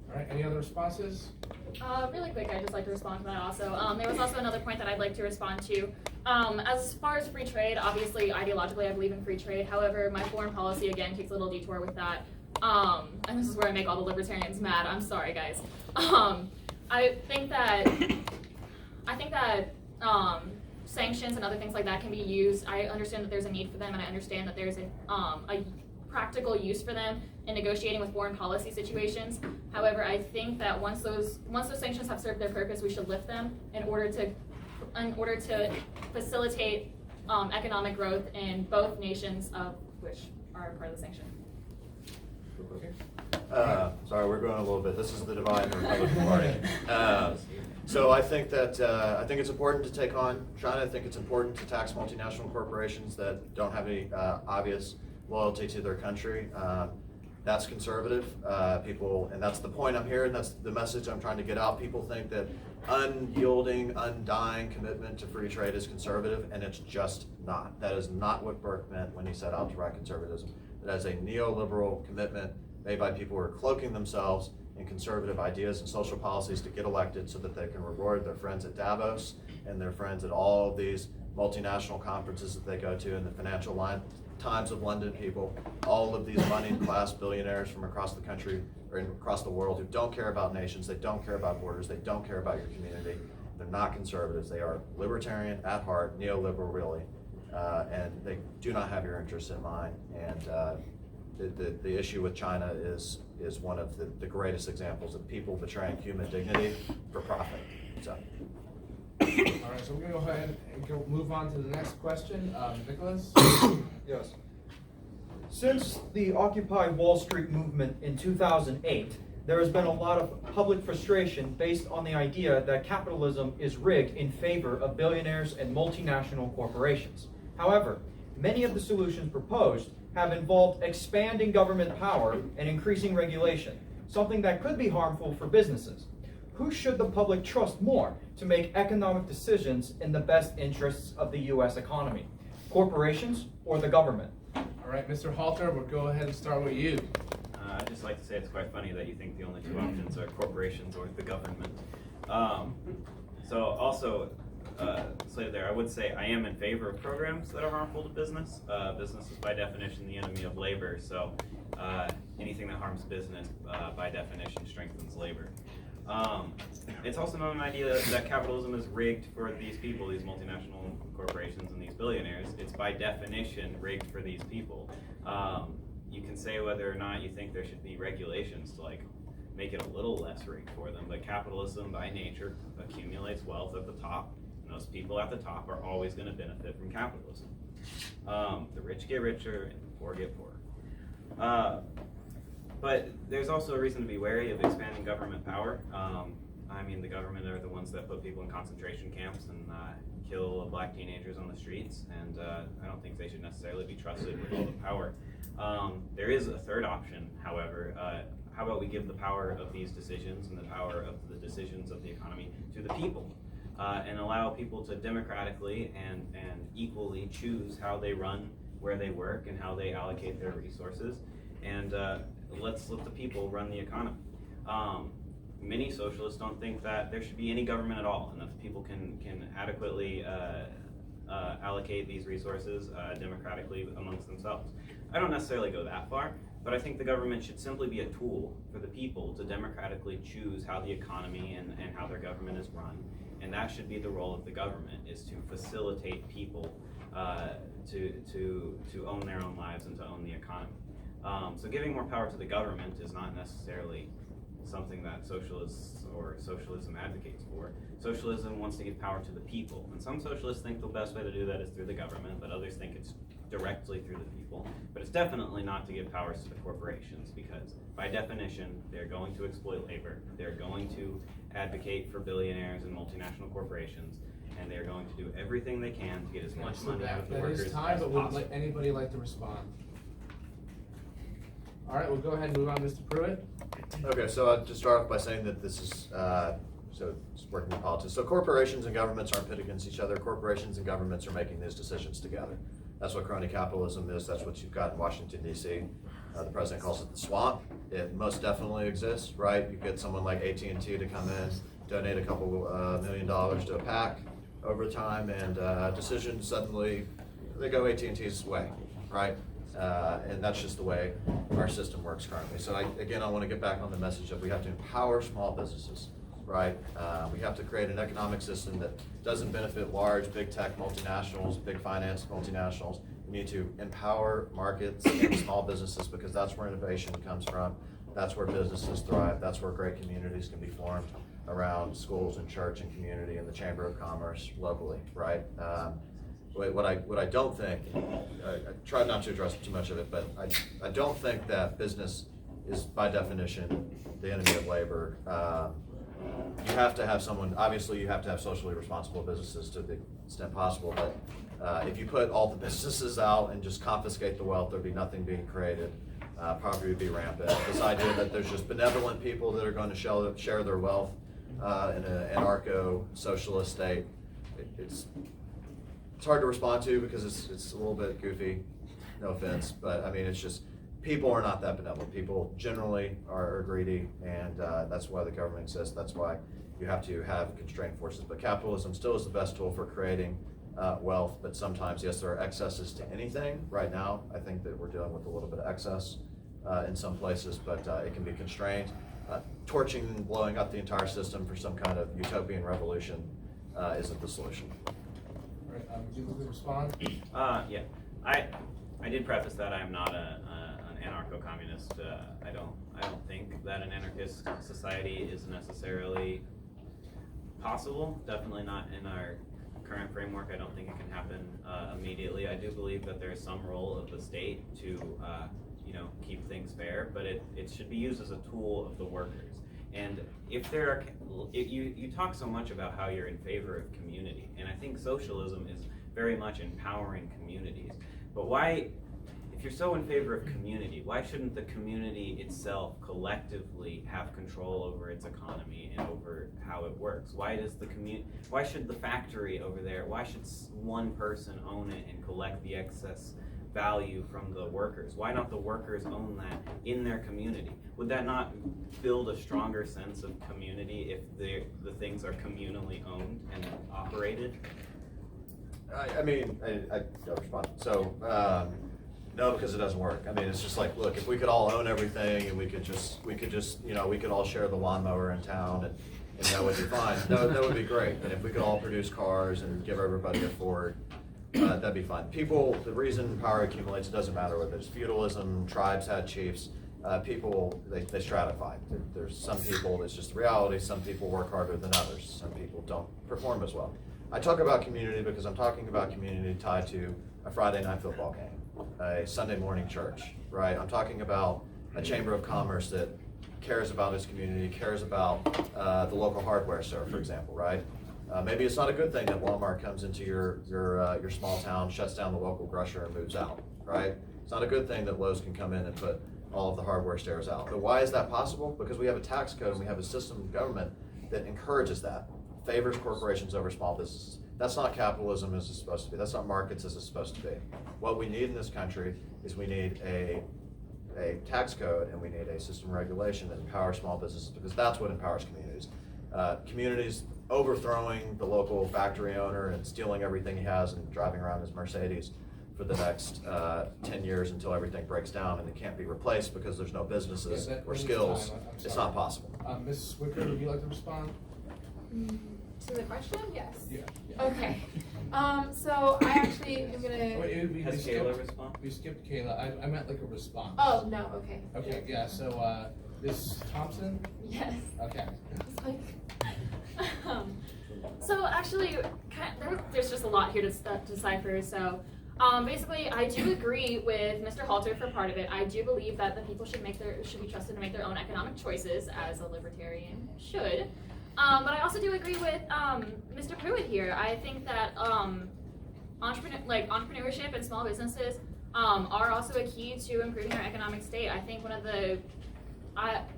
All right, any other responses? Really quick, I'd just like to respond to that also. There was also another point that I'd like to respond to. As far as free trade, obviously, ideologically, I believe in free trade. However, my foreign policy, again, takes a little detour with that. And this is where I make all the libertarians mad. I'm sorry, guys. I think that sanctions and other things like that can be used. I understand that there's a need for them, and I understand that there's a practical use for them in negotiating with foreign policy situations. However, I think that once those sanctions have served their purpose, we should lift them in order to facilitate economic growth in both nations of which are part of the sanction. Sorry, we're going a little bit. This is the divide in the Republican Party. So I think that I think it's important to take on China. I think it's important to tax multinational corporations that don't have any obvious loyalty to their country. That's conservative. People, and that's the point I'm here, and that's the message I'm trying to get out. People think that unyielding, undying commitment to free trade is conservative, and it's just not. That is not what Burke meant when he set out to write conservatism. That is a neoliberal commitment made by people who are cloaking themselves in conservative ideas and social policies to get elected so that they can reward their friends at Davos and their friends at all of these multinational conferences that they go to, and the Financial Times of London people, all of these moneyed class billionaires from across the country or across the world who don't care about nations, they don't care about borders, they don't care about your community. They're not conservatives. They are libertarian at heart, neoliberal really, and they do not have your interests in mind. And the issue with China is one of the greatest examples of people betraying human dignity for profit. So. All right, so we're going to go ahead and move on to the next question. Nicholas? Yes. Since the Occupy Wall Street movement in 2008, there has been a lot of public frustration based on the idea that capitalism is rigged in favor of billionaires and multinational corporations. However, many of the solutions proposed have involved expanding government power and increasing regulation, something that could be harmful for businesses. Who should the public trust more to make economic decisions in the best interests of the U.S. economy? Corporations or the government? All right, Mr. Halter, we'll go ahead and start with you. I'd just like to say it's quite funny that you think the only two options are corporations or the government. So also, slated there, I would say I am in favor of programs that are harmful to business. Business is by definition the enemy of labor, so anything that harms business by definition strengthens labor. It's also not an idea that capitalism is rigged for these people, these multinational corporations and these billionaires. It's by definition rigged for these people. You can say whether or not you think there should be regulations to make it a little less rigged for them, but capitalism by nature accumulates wealth at the top, and those people at the top are always going to benefit from capitalism. The rich get richer and the poor get poorer. But there's also a reason to be wary of expanding government power. I mean, the government are the ones that put people in concentration camps and kill black teenagers on the streets, and I don't think they should necessarily be trusted with all the power. There is a third option, however. How about we give the power of these decisions and the power of the decisions of the economy to the people, and allow people to democratically and equally choose how they run, where they work, and how they allocate their resources, and let's let the people run the economy. Many socialists don't think that there should be any government at all, and that the people can adequately allocate these resources democratically amongst themselves. I don't necessarily go that far, but I think the government should simply be a tool for the people to democratically choose how the economy and how their government is run, and that should be the role of the government, is to facilitate people to own their own lives and to own the economy. So giving more power to the government is not necessarily something that socialists or socialism advocates for. Socialism wants to give power to the people, and some socialists think the best way to do that is through the government, but others think it's directly through the people. But it's definitely not to give powers to the corporations, because by definition, they're going to exploit labor, they're going to advocate for billionaires and multinational corporations, and they're going to do everything they can to get as much money out of the workers as possible. That is time, but would anybody like to respond? All right, we'll go ahead and move on, Mr. Pruitt. Okay, so I'll just start off by saying that this is, so it's working in politics. So corporations and governments aren't pit against each other. Corporations and governments are making these decisions together. That's what crony capitalism is. That's what you've got in Washington, D.C. The president calls it the swamp. It most definitely exists, right? You get someone like AT&T to come in, donate a couple $1 million to a PAC over time, and decisions suddenly, they go AT&T's way, right? And that's just the way our system works currently. So I want to get back on the message that we have to empower small businesses, right? We have to create an economic system that doesn't benefit large, big tech multinationals, big finance multinationals, We need to empower markets and small businesses because that's where innovation comes from. That's where businesses thrive. That's where great communities can be formed around schools and church and community and the Chamber of Commerce locally, right? What I don't think, I tried not to address too much of it, but I don't think that business is by definition the enemy of labor. You have to have someone, obviously you have to have socially responsible businesses to the extent possible, but if you put all the businesses out and just confiscate the wealth, there'd be nothing being created. Poverty would be rampant. This idea that there's just benevolent people that are going to share their wealth in an anarcho-socialist state, it's hard to respond to because it's a little bit goofy, no offense, but I mean, it's just, people are not that benevolent. People generally are greedy, and that's why the government exists. That's why you have to have constrained forces. But capitalism still is the best tool for creating wealth, but sometimes, yes, there are excesses to anything. Right now, I think that we're dealing with a little bit of excess in some places, but it can be constrained. Torching and blowing up the entire system for some kind of utopian revolution isn't the solution. All right, would you like to respond? Yeah, I did preface that I am not an anarcho-communist. I don't think that an anarchist society is necessarily possible. Definitely not in our current framework. I don't think it can happen immediately. I do believe that there is some role of the state to keep things fair, but it should be used as a tool of the workers. And if there are, you talk so much about how you're in favor of community, and I think socialism is very much empowering communities. But why, if you're so in favor of community, why shouldn't the community itself collectively have control over its economy and over how it works? Why should the factory over there, why should one person own it and collect the excess value from the workers? Why not the workers own that in their community? Would that not build a stronger sense of community if the things are communally owned and operated? I mean, I don't respond. So, no, because it doesn't work. I mean, it's just like, look, if we could all own everything and we could just, we could all share the lawnmower in town and that would be fine. That would be great. And if we could all produce cars and give everybody a Ford, that'd be fine. People, the reason power accumulates, it doesn't matter whether it's feudalism, tribes had chiefs, people, they stratify. There's some people, it's just the reality, some people work harder than others, some people don't perform as well. I talk about community because I'm talking about community tied to a Friday night football game, a Sunday morning church, right? I'm talking about a Chamber of Commerce that cares about its community, cares about the local hardware store, for example, right? Maybe it's not a good thing that Walmart comes into your small town, shuts down the local grocer and moves out, right? It's not a good thing that Lowe's can come in and put all of the hardware stores out. But why is that possible? Because we have a tax code and we have a system of government that encourages that, favors corporations over small businesses. That's not capitalism as it's supposed to be. That's not markets as it's supposed to be. What we need in this country is we need a tax code and we need a system of regulation that empowers small businesses because that's what empowers communities. Communities overthrowing the local factory owner and stealing everything he has and driving around his Mercedes for the next 10 years until everything breaks down and it can't be replaced because there's no businesses or skills. It's not possible. Mrs. Wicker, would you like to respond? To the question? Yes. Yeah. Okay. So I actually am gonna. Has Kayla respond? We skipped Kayla. I meant like a response. Oh no. Okay. Okay. Yeah. So, Ms. Thompson. Yes. Okay. It's like, so actually, there's just a lot here to decipher. So, basically, I do agree with Mr. Halter for part of it. I do believe that the people should be trusted to make their own economic choices, as a libertarian should. But I also do agree with Mr. Pruitt here. I think that entrepreneurship and small businesses are also a key to improving our economic state. I think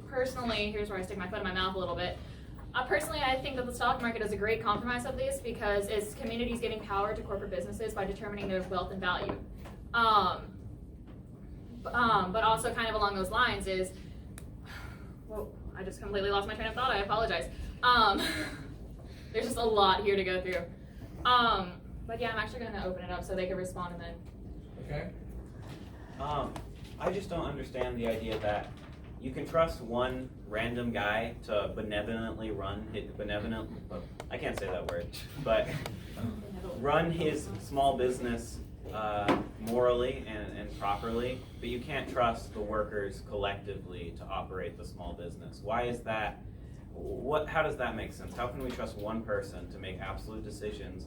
personally, here's where I stick my foot in my mouth a little bit. Personally, I think that the stock market is a great compromise of this because it's communities giving power to corporate businesses by determining their wealth and value. But also kind of along those lines is, whoa, I just completely lost my train of thought, I apologize. There's just a lot here to go through. But yeah, I'm actually gonna open it up so they can respond and then. Okay. I just don't understand the idea that you can trust one random guy to benevolently I can't say that word, but run his small business morally and properly, but you can't trust the workers collectively to operate the small business. Why is that? How does that make sense? How can we trust one person to make absolute decisions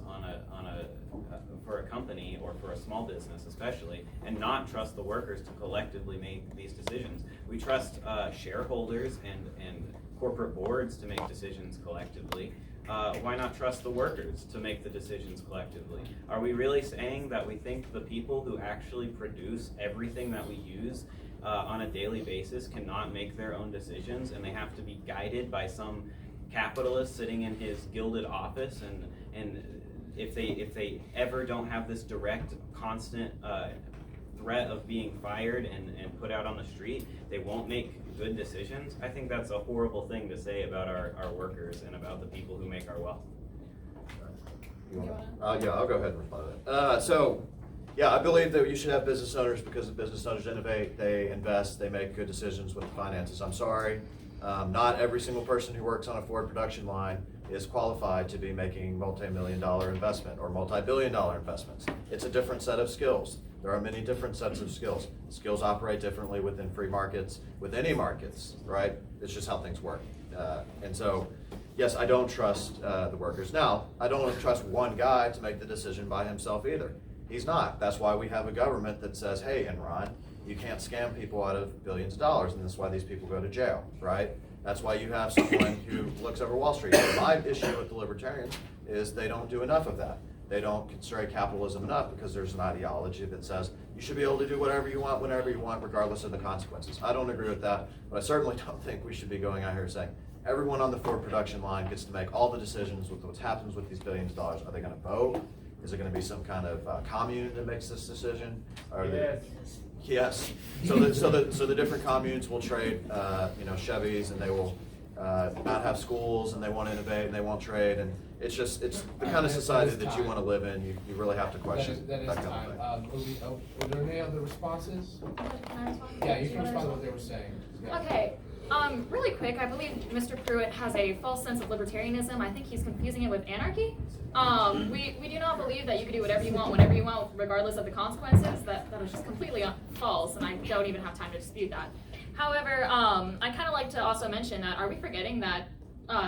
for a company or for a small business especially, and not trust the workers to collectively make these decisions? We trust shareholders and corporate boards to make decisions collectively. Why not trust the workers to make the decisions collectively? Are we really saying that we think the people who actually produce everything that we use on a daily basis cannot make their own decisions, and they have to be guided by some capitalist sitting in his gilded office, and if they ever don't have this direct, constant threat of being fired and put out on the street, they won't make good decisions? I think that's a horrible thing to say about our workers and about the people who make our wealth. Yeah, I'll go ahead and respond to that. Yeah, I believe that you should have business owners because the business owners innovate, they invest, they make good decisions with the finances. I'm sorry, not every single person who works on a Ford production line is qualified to be making multi-million-dollar investment or multi-billion-dollar investments. It's a different set of skills. There are many different sets of skills. Skills operate differently within free markets, with any markets, right? It's just how things work. And so, yes, I don't trust the workers. Now, I don't trust one guy to make the decision by himself either. He's not. That's why we have a government that says, hey, Enron, you can't scam people out of billions of dollars, and that's why these people go to jail, right? That's why you have someone who looks over Wall Street. My issue with the libertarians is they don't do enough of that. They don't consider capitalism enough because there's an ideology that says you should be able to do whatever you want, whenever you want, regardless of the consequences. I don't agree with that, but I certainly don't think we should be going out here saying everyone on the Ford production line gets to make all the decisions with what happens with these billions of dollars. Are they going to vote? Is it going to be some kind of commune that makes this decision? Yes. So the different communes will trade, Chevys, and they will not have schools, and they won't innovate, and they won't trade, and it's the kind of society that you want to live in. You really have to question that is kind time. of thing. Were there any other responses? Can I respond? Yeah, you can respond to what they were saying. Yeah. Okay, really quick, I believe Mr. Pruitt has a false sense of libertarianism. I think he's confusing it with anarchy. We do not believe that you can do whatever you want, whenever you want, regardless of the consequences. That is just completely false, and I don't even have time to dispute that. However, I kind of like to also mention that, are we forgetting that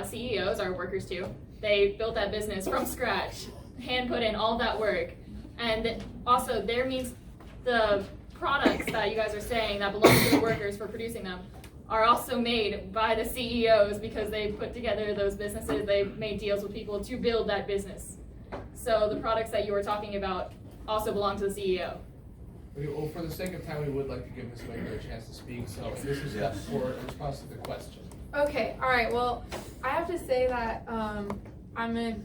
CEOs are workers too? They built that business from scratch, hand put in all that work, and also there means the products that you guys are saying that belong to the workers for producing them are also made by the CEOs because they put together those businesses, they made deals with people to build that business. So the products that you were talking about also belong to the CEO. Well, for the sake of time, we would like to give Ms. Winkler a chance to speak, so this is for a response to the question. Okay, all right, well, I have to say that I'm gonna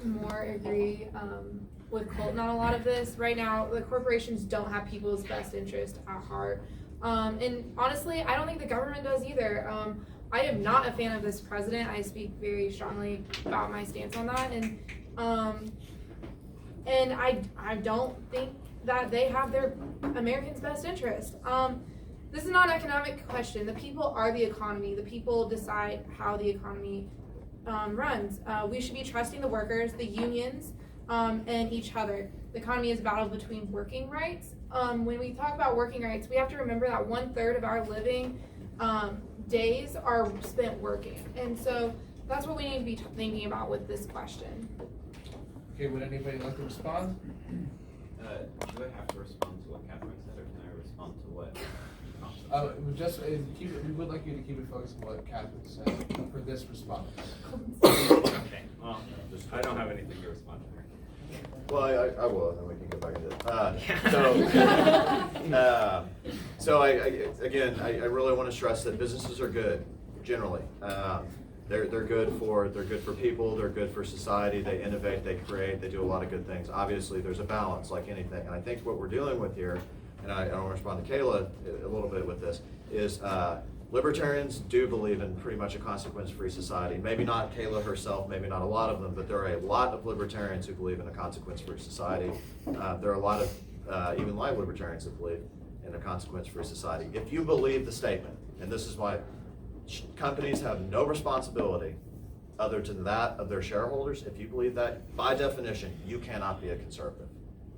more agree with Colton on a lot of this. Right now, the corporations don't have people's best interest at heart. And honestly, I don't think the government does either. I am not a fan of this president. I speak very strongly about my stance on that. And I don't think that they have their Americans' best interest. This is not an economic question. The people are the economy. The people decide how the economy runs. We should be trusting the workers, the unions, and each other. The economy is a battle between working rights. When we talk about working rights, we have to remember that 1/3 of our living days are spent working. And so that's what we need to be thinking about with this question. Okay, would anybody like to respond? Do I have to respond to what Catherine said, or can I respond to what? We would like you to keep it focused on what Catherine said for this response. Okay, well, I don't have anything to respond to. Well, I will, and then we can get back into it. So I really want to stress that businesses are good, generally. They're good for people, they're good for society, they innovate, they create, they do a lot of good things. Obviously, there's a balance like anything, and I think what we're dealing with here, and I want to respond to Kayla a little bit with this, is libertarians do believe in pretty much a consequence-free society. Maybe not Kayla herself, maybe not a lot of them, but there are a lot of libertarians who believe in a consequence-free society. There are a lot of even live libertarians that believe in a consequence-free society. If you believe the statement, and this is why companies have no responsibility other than that of their shareholders, if you believe that, by definition, you cannot be a conservative.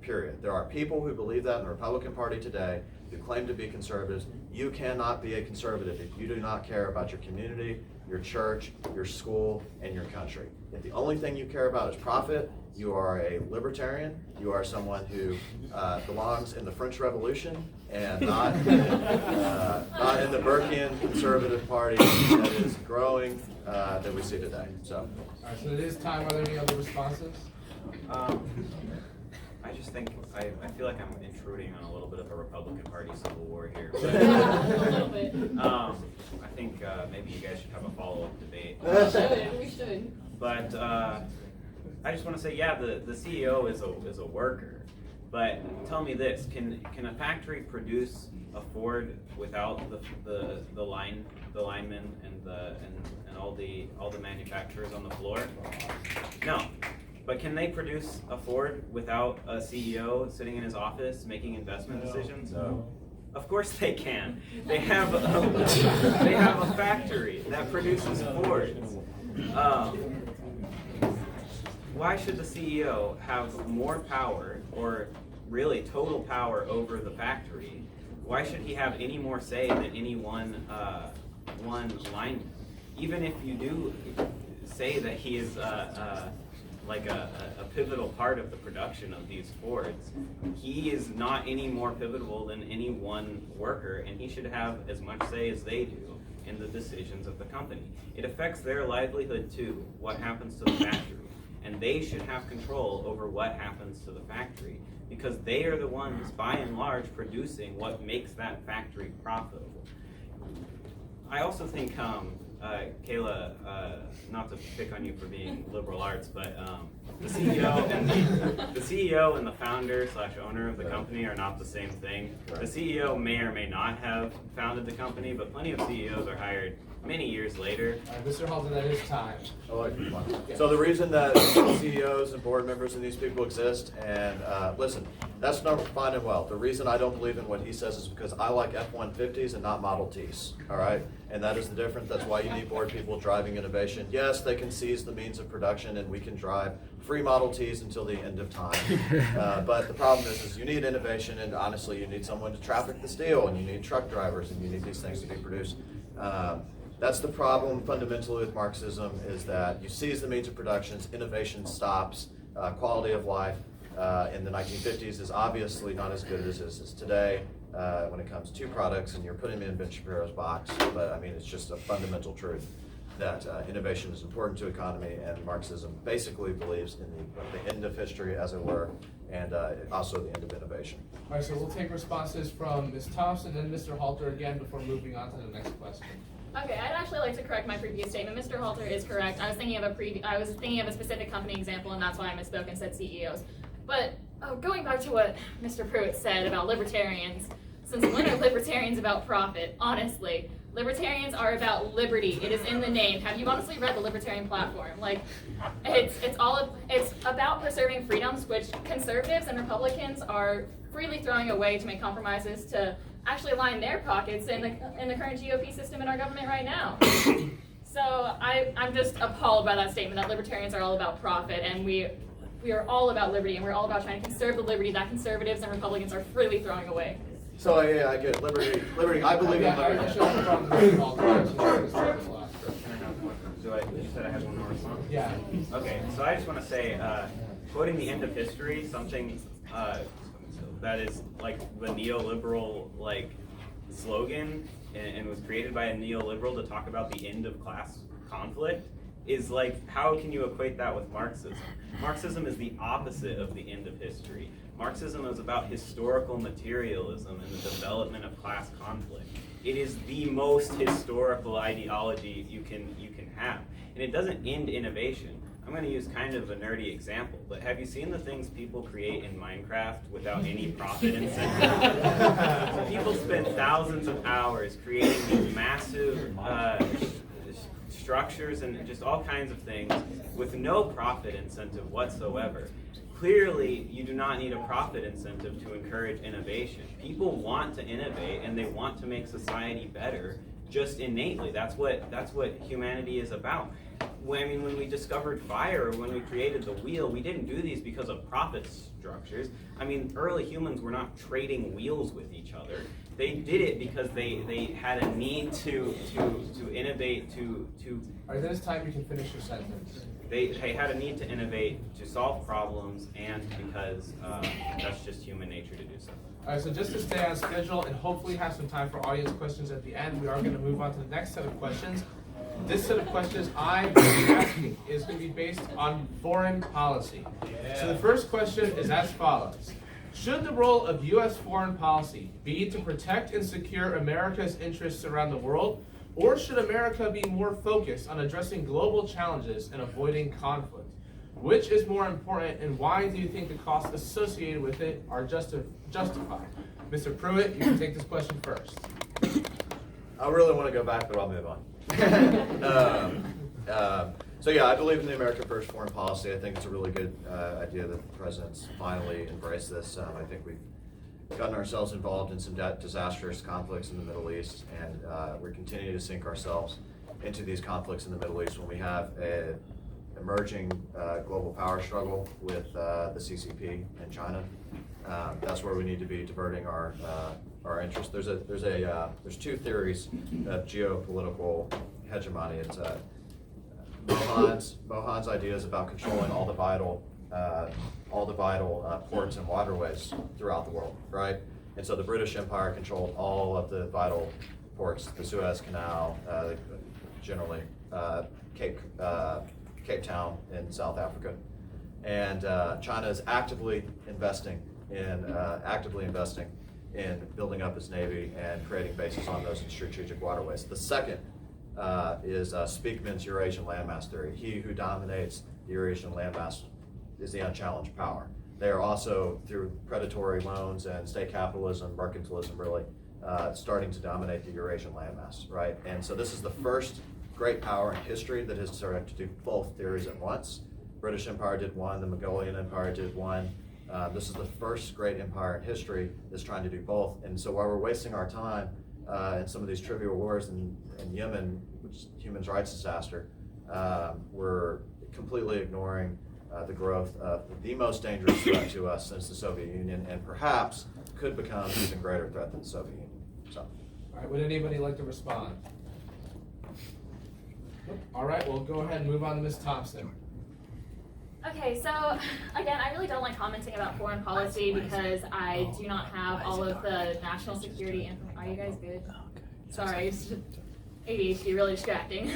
period. There are people who believe that in the Republican Party today who claim to be conservatives. You cannot be a conservative if you do not care about your community, your church, your school, and your country. If the only thing you care about is profit, you are a libertarian. You are someone who belongs in the French Revolution and not in the Burkean conservative party that is growing that we see today. So, All right, so it is time. Are there any other responses? I just think I feel like I'm intruding on a little bit of a Republican Party civil war here. A little bit. I think maybe you guys should have a follow-up debate. We should. But I just want to say, yeah, the CEO is a worker. But tell me this: can a factory produce a Ford without the linemen and all the manufacturers on the floor? No. But can they produce a Ford without a CEO sitting in his office making investment decisions? No. Of course they can. They have a factory that produces Fords. Why should the CEO have more power, or really total power, over the factory? Why should he have any more say than any one lineman? Even if you do say that he is like a pivotal part of the production of these Fords, he is not any more pivotal than any one worker, and he should have as much say as they do in the decisions of the company. It affects their livelihood too, what happens to the factory, and they should have control over what happens to the factory, because they are the ones, by and large, producing what makes that factory profitable. I also think, Kayla, not to pick on you for being liberal arts, but the CEO and the founder / owner of the company are not the same thing. The CEO may or may not have founded the company, but plenty of CEOs are hired many years later. All right, Mr. Halton, that is time. So the reason that CEOs and board members and these people exist, and listen, that's not fine and well. The reason I don't believe in what he says is because I like F-150s and not Model Ts, all right? And that is the difference. That's why you need board people driving innovation. Yes, they can seize the means of production, and we can drive free Model Ts until the end of time. But the problem is you need innovation, and honestly, you need someone to traffic the steel, and you need truck drivers, and you need these things to be produced. That's the problem fundamentally with Marxism, is that you seize the means of production, innovation stops, quality of life in the 1950s is obviously not as good as it is today when it comes to products, and you're putting them in Ben Shapiro's box, but I mean, it's just a fundamental truth that innovation is important to economy, and Marxism basically believes in the end of history, as it were, and also the end of innovation. All right, so we'll take responses from Ms. Thompson and Mr. Halter again before moving on to the next question. Okay, I'd actually like to correct my previous statement. Mr. Halter is correct. I was thinking of a specific company example, and that's why I misspoke and said CEOs. But going back to what Mr. Pruitt said about libertarians, since when are libertarians about profit? Honestly, libertarians are about liberty. It is in the name. Have you honestly read the libertarian platform? Like, it's about preserving freedoms, which conservatives and Republicans are freely throwing away to make compromises to actually line their pockets in the current GOP system in our government right now. So I'm just appalled by that statement that libertarians are all about profit, and we are all about liberty, and we're all about trying to conserve the liberty that conservatives and Republicans are freely throwing away. So yeah, I get liberty. I believe in liberty. Actually, from Mr. Halter, actually, this time is last. You said I had one more response? Yeah. Okay, so I just want to say, quoting the end of history, something that is like the neoliberal slogan, and was created by a neoliberal to talk about the end of class conflict, is like, how can you equate that with Marxism? Marxism is the opposite of the end of history. Marxism is about historical materialism and the development of class conflict. It is the most historical ideology you can have, and it doesn't end innovation. I'm going to use kind of a nerdy example, but have you seen the things people create in Minecraft without any profit incentive? So people spend thousands of hours creating these massive structures and just all kinds of things with no profit incentive whatsoever. Clearly, you do not need a profit incentive to encourage innovation. People want to innovate, and they want to make society better just innately. That's what humanity is about. when we discovered fire, when we created the wheel, we didn't do these because of profit structures. I mean, early humans were not trading wheels with each other. They did it because they had a need to innovate, to All right, then it's time you can finish your sentence. they had a need to innovate, to solve problems, and because that's just human nature to do so. All right, so just to stay on schedule and hopefully have some time for audience questions at the end, we are going to move on to the next set of questions. This set of questions I'm asking is going to be based on foreign policy. So the first question is as follows. Should the role of U.S. foreign policy be to protect and secure America's interests around the world, or should America be more focused on addressing global challenges and avoiding conflict? Which is more important, and why do you think the costs associated with it are justified? Mr. Pruitt, you can take this question first. I really want to go back, but I'll move on. So yeah, I believe in the America First foreign policy. I think it's a really good idea that the president's finally embraced this. I think we've gotten ourselves involved in some disastrous conflicts in the Middle East, and we're continuing to sink ourselves into these conflicts in the Middle East when we have an emerging global power struggle with the CCP and China. That's where we need to be diverting our interest. There's two theories of geopolitical hegemony. It's Mohan's ideas about controlling all the vital ports and waterways throughout the world, right? And so the British Empire controlled all of the vital ports, the Suez Canal, generally Cape Town in South Africa, and China is actively investing in building up its navy and creating bases on those strategic waterways. The second is Speakman's Eurasian landmass theory. He who dominates the Eurasian landmass is the unchallenged power. They are also, through predatory loans and state capitalism, mercantilism, really starting to dominate the Eurasian landmass, right? And so this is the first great power in history that has started to do both theories at once. British Empire did one, the Mongolian Empire did one. This is the first great empire in history that's trying to do both. And so while we're wasting our time in some of these trivial wars in Yemen, which is a human rights disaster, we're completely ignoring the growth of the most dangerous threat to us since the Soviet Union, and perhaps could become an even greater threat than the Soviet Union. So. All right, would anybody like to respond? All right, we'll go ahead and move on to Ms. Thompson. Okay, so again, I really don't like commenting about foreign policy because I do not have all of the national security info. Are you guys good? Sorry, ADHD, really distracting.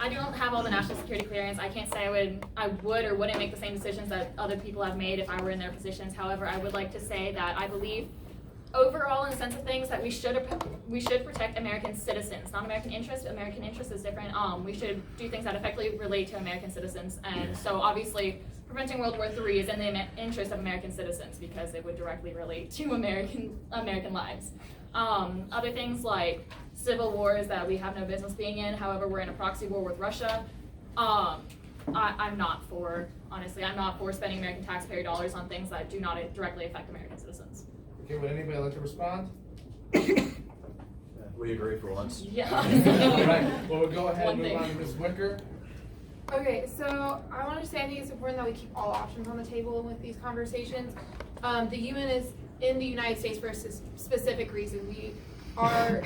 I don't have all the national security clearance. I can't say I would or wouldn't make the same decisions that other people have made if I were in their positions. However, I would like to say that I believe overall, in the sense of things, that we should protect American citizens, not American interests. American interest is different. We should do things that effectively relate to American citizens, and so obviously preventing World War III is in the interest of American citizens because it would directly relate to American lives. Other things like civil wars that we have no business being in. However, we're in a proxy war with Russia. I'm not for, honestly, I'm not for spending American taxpayer dollars on things that do not directly affect American citizens. Okay, would anybody like to respond? We agree for once. Yeah. All right, well, we'll go ahead and One move thing. on to Ms. Wicker. Okay, so I want to say I think it's important that we keep all options on the table with these conversations. The UN is in the United States for a specific reason. We are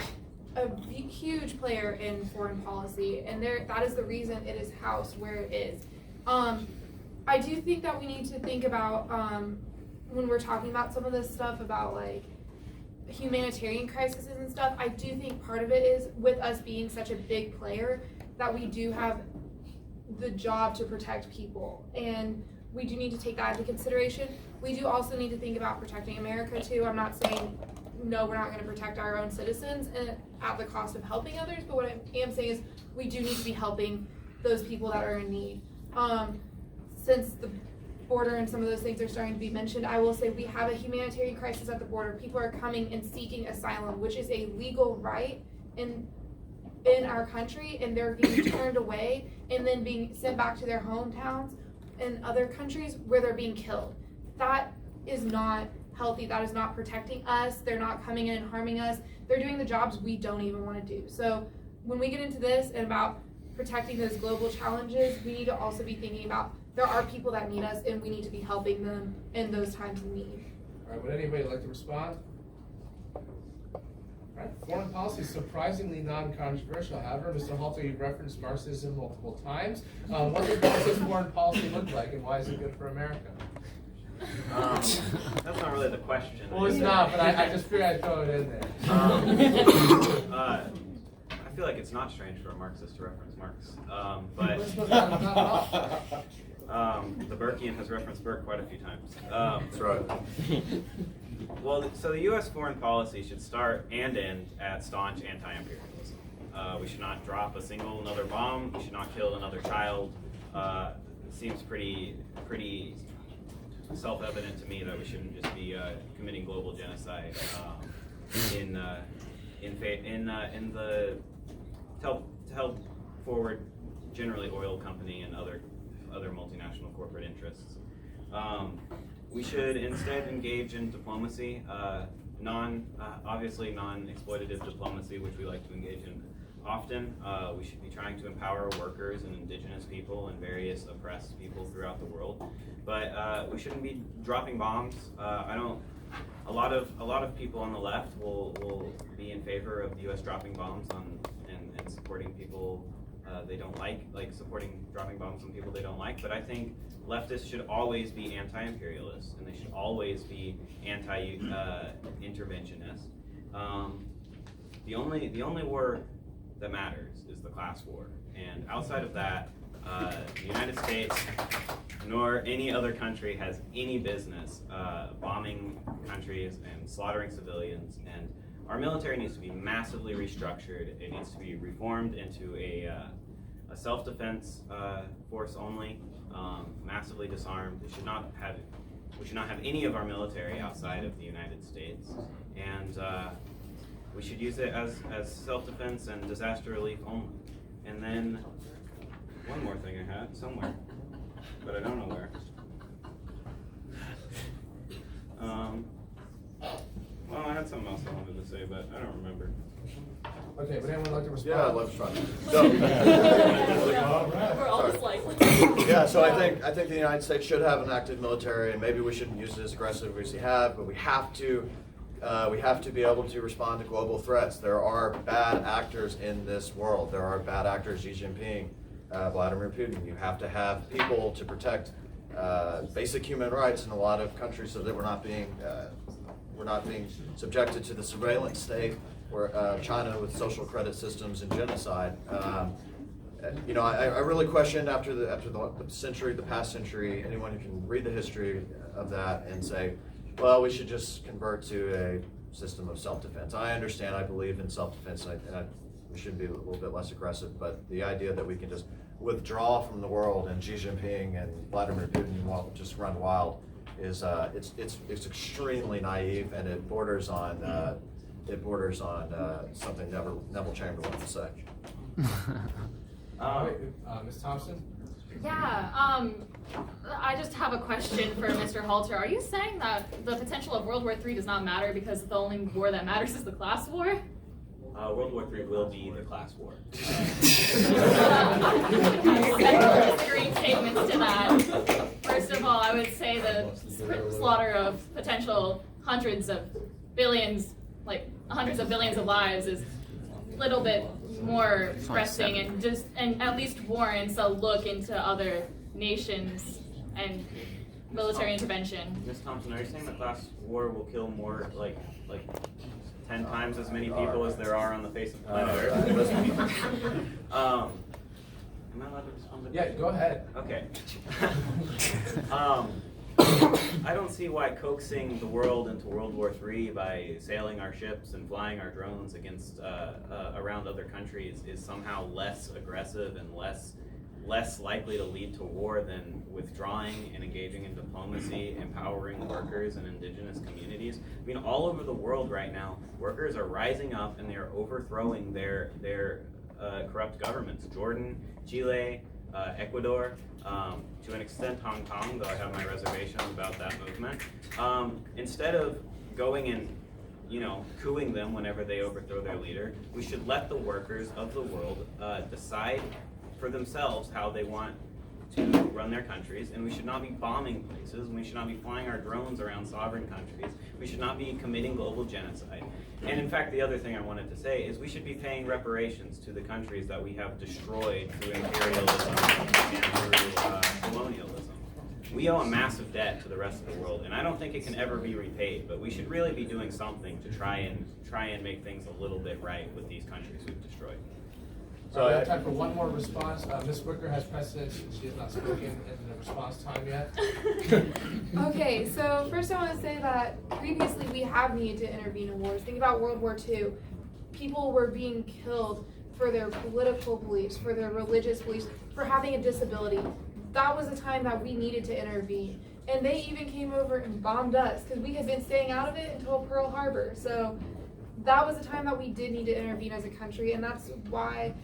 a huge player in foreign policy, and that is the reason it is housed where it is. I do think that we need to think about when we're talking about some of this stuff about like humanitarian crises and stuff. I do think part of it is with us being such a big player that we do have the job to protect people, and we do need to take that into consideration. We do also need to think about protecting America too. I'm not saying no, we're not going to protect our own citizens and at the cost of helping others, but what I am saying is we do need to be helping those people that are in need. Since the border and some of those things are starting to be mentioned, I will say we have a humanitarian crisis at the border. People are coming and seeking asylum, which is a legal right in our country, and they're being turned away and then being sent back to their hometowns in other countries where they're being killed. That is not healthy. That is not protecting us. They're not coming in and harming us. They're doing the jobs we don't even want to do. So when we get into this and about protecting those global challenges, we need to also be thinking about there are people that need us and we need to be helping them in those times of need. All right, would anybody like to respond? All right, foreign policy is surprisingly non-controversial. However, Mr. Halter, you've referenced Marxism multiple times. What does foreign policy look like, and why is it good for America? That's not really the question. Well, it's not, but I just figured I'd throw it in there. I feel like it's not strange for a Marxist to reference Marx, but the Burkean has referenced Burke quite a few times. That's right. Well, so the U.S. foreign policy should start and end at staunch anti-imperialism. We should not drop a single another bomb. We should not kill another child. It seems pretty self-evident to me that we shouldn't just be committing global genocide to help forward generally oil company and other multinational corporate interests. We should instead engage in diplomacy, obviously non-exploitative diplomacy, which we like to engage in often. We should be trying to empower workers and indigenous people and various oppressed people throughout the world. But we shouldn't be dropping bombs. A lot of people on the left will be in favor of the U.S. dropping bombs and supporting people they don't like supporting dropping bombs on people they don't like. But I think leftists should always be anti-imperialist, and they should always be anti-interventionist. The only war that matters is the class war, and outside of that, the United States nor any other country has any business bombing countries and slaughtering civilians. And our military needs to be massively restructured. It needs to be reformed into a self-defense force only, massively disarmed. We should not have any of our military outside of the United States, and we should use it as self-defense and disaster relief only. And then one more thing I had somewhere, but I don't know where. Well, I had something else I wanted to say, but I don't remember. Okay, would anyone like to respond? Yeah, let's try. We're all just like. Yeah, so I think the United States should have an active military, and maybe we shouldn't use it as aggressively as we have, but we have to be able to respond to global threats. There are bad actors in this world. There are bad actors, Xi Jinping, Vladimir Putin. You have to have people to protect basic human rights in a lot of countries so that we're not being subjected to the surveillance state where China with social credit systems and genocide. I really questioned after the past century, anyone who can read the history of that and say, well, we should just convert to a system of self-defense. I understand, I believe in self-defense, and we should be a little bit less aggressive, but the idea that we can just withdraw from the world and Xi Jinping and Vladimir Putin will just run wild is it's extremely naive, and it borders on something Neville Chamberlain would say. Ms. Thompson? Yeah, I just have a question for Mr. Halter. Are you saying that the potential of World War III does not matter because the only war that matters is the class war? World War III will be the class war. Several disagreeing statements to that. First of all, I would say the slaughter of potential hundreds of billions of lives is a little bit more pressing and at least warrants a look into other nations and military intervention. Ms. Thompson, are you saying the class war will kill more, like 10 times as many people as there are on the face of planet Earth? Am I allowed to respond to that? Yeah, go ahead. Okay. I don't see why coaxing the world into World War III by sailing our ships and flying our drones against around other countries is somehow less aggressive and less likely to lead to war than withdrawing and engaging in diplomacy, empowering workers and indigenous communities. I mean, all over the world right now, workers are rising up and they are overthrowing their corrupt governments. Jordan, Chile, Ecuador, to an extent Hong Kong, though I have my reservations about that movement. Instead of going and cooing them whenever they overthrow their leader, we should let the workers of the world decide for themselves how they want to run their countries, and we should not be bombing places, and we should not be flying our drones around sovereign countries. We should not be committing global genocide. And in fact, the other thing I wanted to say is we should be paying reparations to the countries that we have destroyed through imperialism and through colonialism. We owe a massive debt to the rest of the world, and I don't think it can ever be repaid, but we should really be doing something to try and make things a little bit right with these countries we've destroyed. So we have time for one more response. Ms. Wicker has precedence. She has not spoken in the response time yet. Okay, so first I want to say that previously we have needed to intervene in wars. Think about World War II. People were being killed for their political beliefs, for their religious beliefs, for having a disability. That was a time that we needed to intervene. And they even came over and bombed us because we had been staying out of it until Pearl Harbor. So that was a time that we did need to intervene as a country, and that's why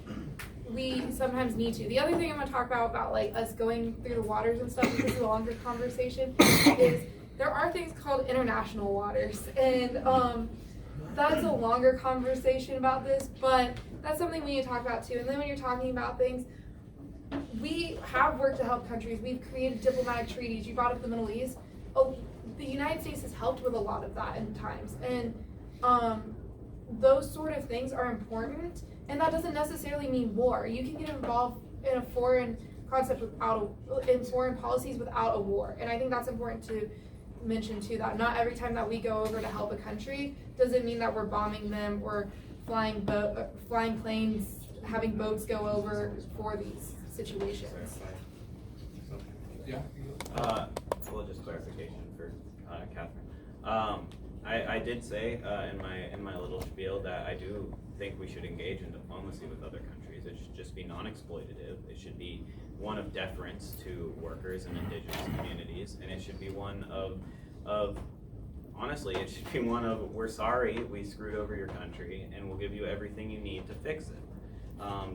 we sometimes need to. The other thing I'm going to talk about like us going through the waters and stuff, this is a longer conversation, is there are things called international waters, and that's a longer conversation about this, but that's something we need to talk about too. And then when you're talking about things, we have worked to help countries. We've created diplomatic treaties. You brought up the Middle East. Oh, the United States has helped with a lot of that in times, and those sort of things are important, and that doesn't necessarily mean war. You can get involved in a foreign concept in foreign policies without a war, and I think that's important to mention too, that not every time that we go over to help a country doesn't mean that we're bombing them or flying planes, having boats go over for these situations. Yeah. Well, just clarification for Catherine. I did say in my little spiel that I do think we should engage in diplomacy with other countries. It should just be non-exploitative. It should be one of deference to workers and indigenous communities, and it should be one of honestly, it should be one of, we're sorry we screwed over your country, and we'll give you everything you need to fix it.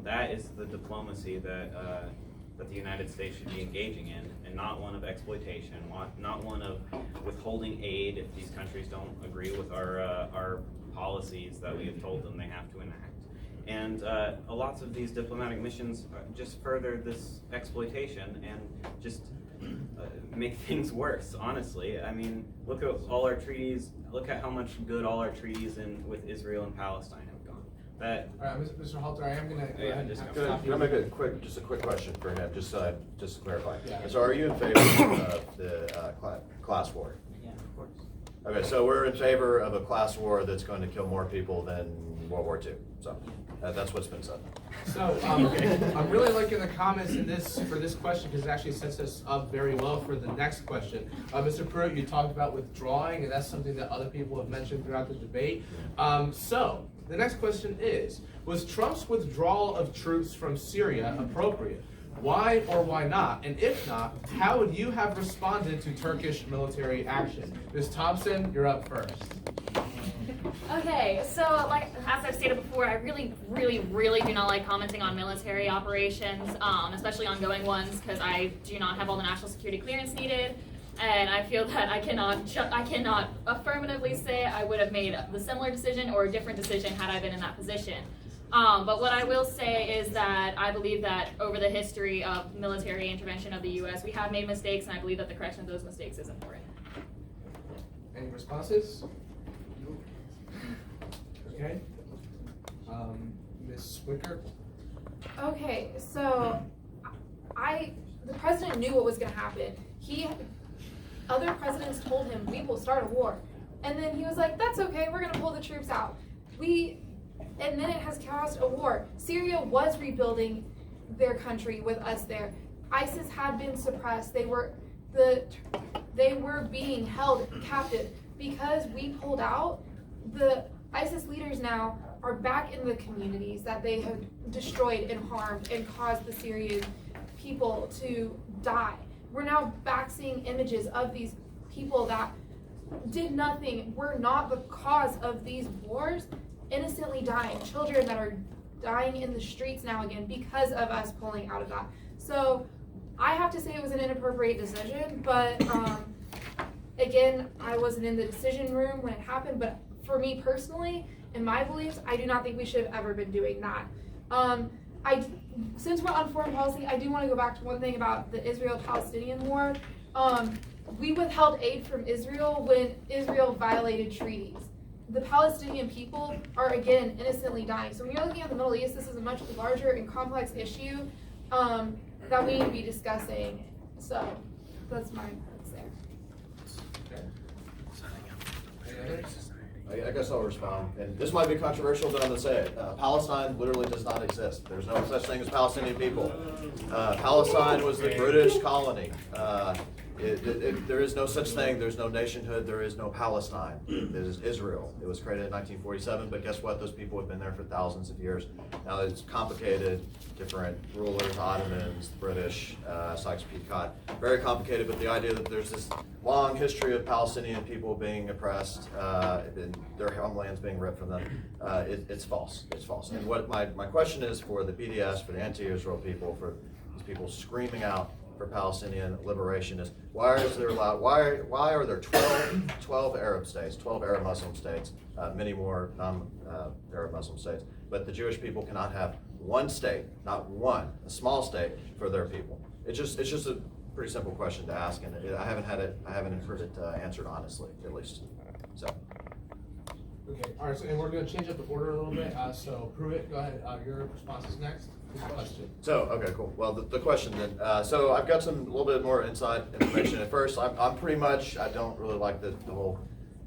That is the diplomacy that the United States should be engaging in, and not one of exploitation, not one of withholding aid if these countries don't agree with our policies that we have told them they have to enact. And lots of these diplomatic missions just further this exploitation and just make things worse, honestly. I mean, look at all our treaties, look at how much good all our treaties with Israel and Palestine have gone. All right, Mr. Halter, I am going to go ahead and have to Can stop I you. make a quick question for him, just to clarify? Yeah. So are you in favor of the class war? Yeah, of course. Okay, so we're in favor of a class war that's going to kill more people than World War II. So that's what's been said. So I'm really liking the comments for this question because it actually sets us up very well for the next question. Mr. Pruitt, you talked about withdrawing, and that's something that other people have mentioned throughout the debate. So the next question is, was Trump's withdrawal of troops from Syria appropriate? Why or why not? And if not, how would you have responded to Turkish military action? Ms. Thompson, you're up first. Okay, so like as I've stated before, I really do not like commenting on military operations, especially ongoing ones, because I do not have all the national security clearance needed, and I feel that I cannot affirmatively say I would have made the similar decision or a different decision had I been in that position. But what I will say is that I believe that over the history of military intervention of the U.S., we have made mistakes, and I believe that the correction of those mistakes is important. Any responses? Okay. Ms. Wicker? Okay, so the president knew what was going to happen. Other presidents told him, we will start a war. And then he was like, that's okay, we're going to pull the troops out. And then it has caused a war. Syria was rebuilding their country with us there. ISIS had been suppressed. They were being held captive. Because we pulled out, the ISIS leaders now are back in the communities that they have destroyed and harmed and caused the Syrian people to die. We're now back seeing images of these people that did nothing, were not the cause of these wars, innocently dying, children that are dying in the streets now again because of us pulling out of that. So I have to say it was an inappropriate decision, but again, I wasn't in the decision room when it happened, but for me personally, in my beliefs, I do not think we should have ever been doing that. Since we're on foreign policy, I do want to go back to one thing about the Israel-Palestinian war. We withheld aid from Israel when Israel violated treaties. The Palestinian people are, again, innocently dying. So when you're looking at the Middle East, this is a much larger and complex issue that we need to be discussing. So that's my thoughts there. Any others? I guess I'll respond, and this might be controversial, but I'm gonna say it. Palestine literally does not exist. There's no such thing as Palestinian people. Palestine was the British colony. There is no such thing. There's no nationhood. There is no Palestine. It is Israel. It was created in 1947, but guess what? Those people have been there for thousands of years. Now it's complicated. Different rulers, Ottomans, British, Sykes-Picot. Very complicated, but the idea that there's this long history of Palestinian people being oppressed, and their homelands being ripped from them, it's false. It's false. And what my question is for the BDS, for the anti-Israel people, for these people screaming out for Palestinian liberation is why are there 12 Arab states, 12 Arab Muslim states, many more non-Arab Muslim states, but the Jewish people cannot have one state, not one, a small state for their people. It's just a pretty simple question to ask, and I haven't heard it answered honestly, at least. So. Okay, all right, so, and we're gonna change up the order a little bit, so Pruitt, go ahead, your response is next. Good question. So, okay, cool. Well, the question then, so I've got a little bit more inside information. At first, I'm pretty much, I don't really like the whole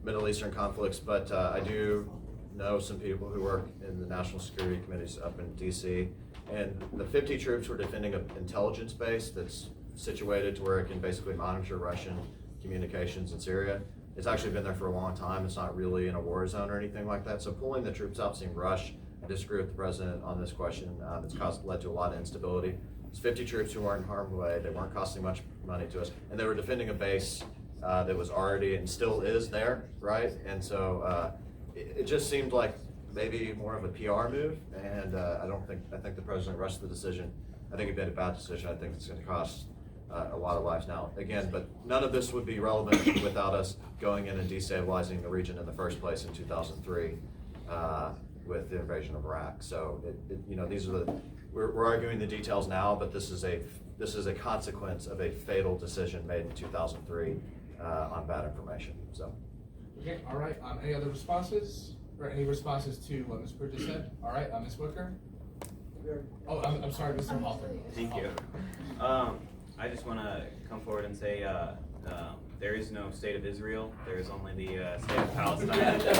Middle Eastern conflicts, but I do know some people who work in the National Security Committees up in DC, and the 50 troops were defending an intelligence base that's situated to where it can basically monitor Russian communications in Syria. It's actually been there for a long time. It's not really in a war zone or anything like that. So pulling the troops out seemed rushed. I disagree with the president on this question. It's led to a lot of instability. It's 50 troops who weren't harmed away. They weren't costing much money to us, and they were defending a base that was already and still is there, right? And so it just seemed like maybe more of a PR move, and I think the president rushed the decision. I think he made a bad decision. I think it's going to cost a lot of lives now. Again, but none of this would be relevant without us going in and destabilizing the region in the first place in 2003 with the invasion of Iraq. So these are we're arguing the details now, but this is a consequence of a fatal decision made in 2003 on bad information. So. Okay, all right. Any other responses? Or any responses to what Ms. Pruitt just said? All right, Ms. Wicker. Oh, I'm sorry, Mr. Halter. Thank you. I just want to come forward and say there is no state of Israel. There is only the state of Palestine, and the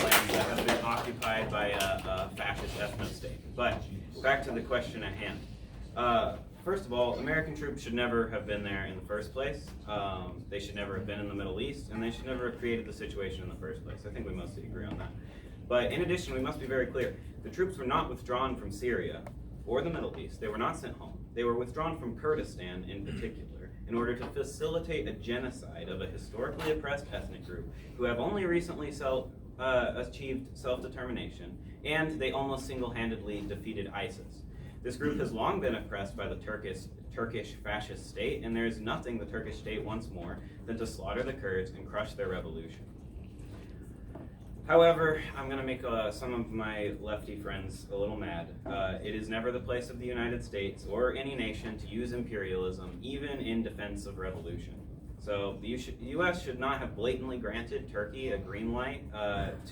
lands that have been occupied by a fascist ethno-state. But back to the question at hand. First of all, American troops should never have been there in the first place. They should never have been in the Middle East, and they should never have created the situation in the first place. I think we mostly agree on that. But in addition, we must be very clear. The troops were not withdrawn from Syria or the Middle East. They were not sent home. They were withdrawn from Kurdistan in particular in order to facilitate a genocide of a historically oppressed ethnic group who have only recently achieved self-determination, and they almost single-handedly defeated ISIS. This group has long been oppressed by the Turkish fascist state, and there is nothing the Turkish state wants more than to slaughter the Kurds and crush their revolution. However, I'm going to make some of my lefty friends a little mad. It is never the place of the United States or any nation to use imperialism, even in defense of revolution. So the U.S. should not have blatantly granted Turkey a green light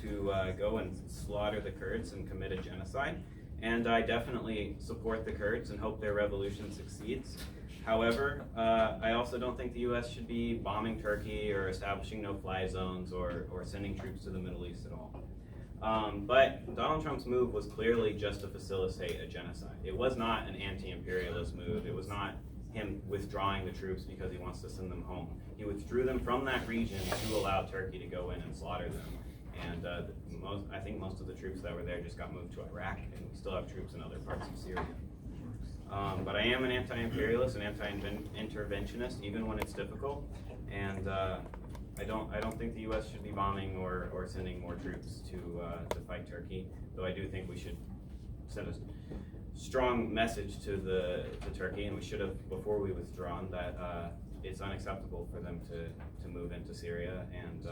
to go and slaughter the Kurds and commit a genocide. And I definitely support the Kurds and hope their revolution succeeds. However, I also don't think the U.S. should be bombing Turkey or establishing no-fly zones or sending troops to the Middle East at all. But Donald Trump's move was clearly just to facilitate a genocide. It was not an anti-imperialist move. It was not him withdrawing the troops because he wants to send them home. He withdrew them from that region to allow Turkey to go in and slaughter them. And I think most of the troops that were there just got moved to Iraq, and we still have troops in other parts of Syria. But I am an anti-imperialist and anti-interventionist, even when it's difficult. And I don't think the U.S. should be bombing or sending more troops to fight Turkey. Though I do think we should send a strong message to Turkey, and we should have before we withdrawn that it's unacceptable for them to move into Syria. And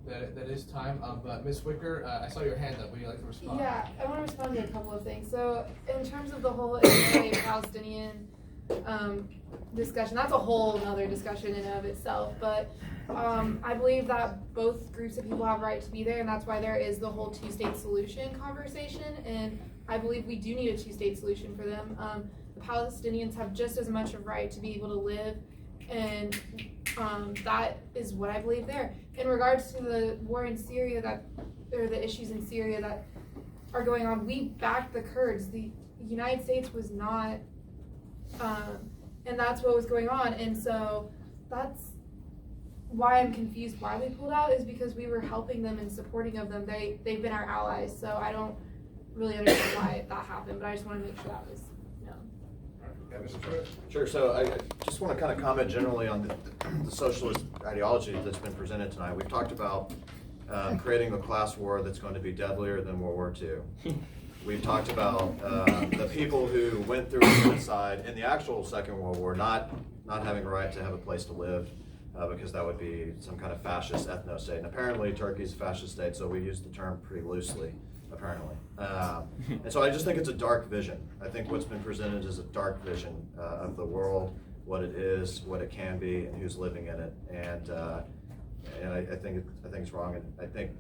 that is time. But Ms. Wicker, I saw your hand up. Would you like to respond? Yeah, I want to respond to a couple of things. So, in terms of the whole Israeli-Palestinian discussion, that's a whole other discussion in and of itself. But I believe that both groups of people have a right to be there, and that's why there is the whole two-state solution conversation. And I believe we do need a two-state solution for them. The Palestinians have just as much a right to be able to live, and that is what I believe there. In regards to the war in Syria, or the issues in Syria that are going on, we backed the Kurds. The United States was not, and that's what was going on. And so that's why I'm confused why we pulled out, is because we were helping them and supporting of them. They've been our allies, so I don't really understand why that happened, but I just want to make sure that was known. Yeah, Mr. Pruitt. Sure, so I just want to kind of comment generally on the socialist ideology that's been presented tonight. We've talked about creating a class war that's going to be deadlier than World War II. We've talked about the people who went through genocide in the actual Second World War not having a right to have a place to live because that would be some kind of fascist ethno-state. And apparently Turkey's a fascist state, so we use the term pretty loosely, apparently. And so I just think it's a dark vision. I think what's been presented is a dark vision of the world, what it is, what it can be, and who's living in it. And I think it's wrong. And I think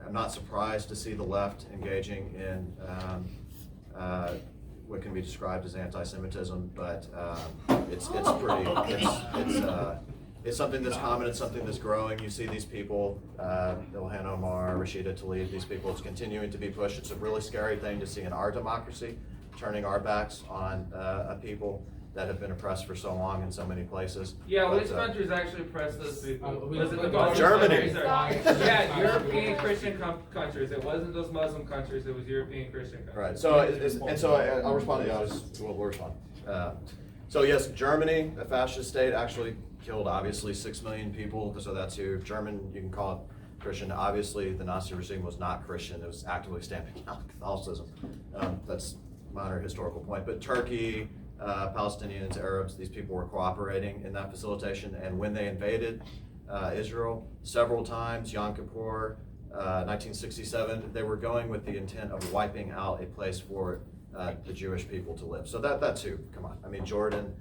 I'm not surprised to see the left engaging in what can be described as anti-Semitism, but it's something that's common. It's something that's growing. You see these people, Ilhan Omar, Rashida Tlaib, these people, it's continuing to be pushed. It's a really scary thing to see in our democracy, turning our backs on a people that have been oppressed for so long in so many places. Yeah, But, which countries actually oppressed those people? Was it the Germany. Yeah, European Christian countries. It wasn't those Muslim countries. It was European Christian countries. Right. So I'll respond to the others. We'll respond. So yes, Germany, a fascist state, actually killed obviously 6 million people. So that's who German. You can call it Christian. Obviously, the Nazi regime was not Christian. It was actively stamping out Catholicism. That's a minor historical point. But Turkey, Palestinians, Arabs, these people were cooperating in that facilitation. And when they invaded Israel several times, Yom Kippur, 1967, they were going with the intent of wiping out a place for the Jewish people to live. So that's who, come on. I mean, Jordan,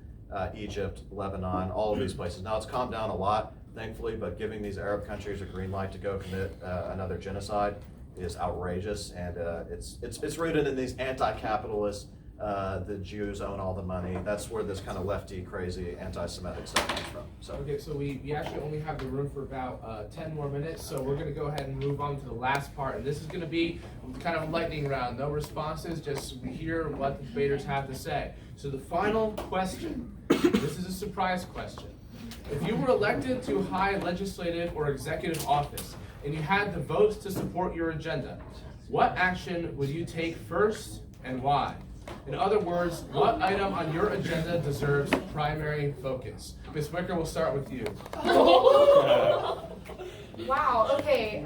Egypt, Lebanon, all of these places. Now it's calmed down a lot, thankfully, but giving these Arab countries a green light to go commit another genocide is outrageous, and it's rooted in these anti-capitalist, the Jews own all the money. That's where this kind of lefty, crazy, anti-Semitic stuff comes from. So. Okay, so we actually only have the room for about 10 more minutes, so we're going to go ahead and move on to the last part. And this is going to be kind of a lightning round. No responses, just we hear what the debaters have to say. So the final question, this is a surprise question. If you were elected to high legislative or executive office and you had the votes to support your agenda, what action would you take first and why? In other words, what item on your agenda deserves primary focus? Ms. Wicker, we'll start with you. Wow, okay.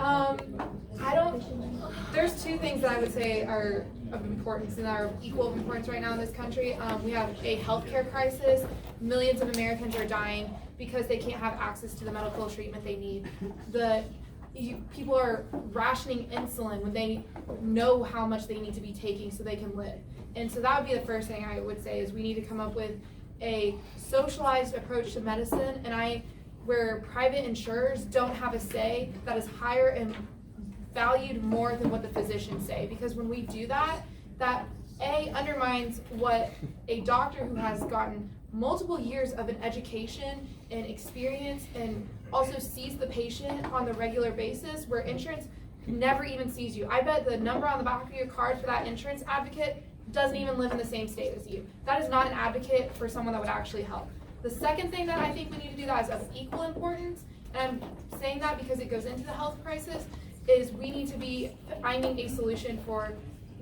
There's two things that I would say are of importance and are of equal importance right now in this country. We have a healthcare crisis. Millions of Americans are dying because they can't have access to the medical treatment they need. People are rationing insulin when they know how much they need to be taking so they can live. And so that would be the first thing I would say, is we need to come up with a socialized approach to medicine, and where private insurers don't have a say that is higher and valued more than what the physicians say. Because when we do that, that undermines what a doctor who has gotten multiple years of an education and experience and also sees the patient on the regular basis, where insurance never even sees you. I bet the number on the back of your card for that insurance advocate doesn't even live in the same state as you. That is not an advocate for someone that would actually help. The second thing that I think we need to do that is of equal importance, and I'm saying that because it goes into the health crisis, is we need to be finding a solution for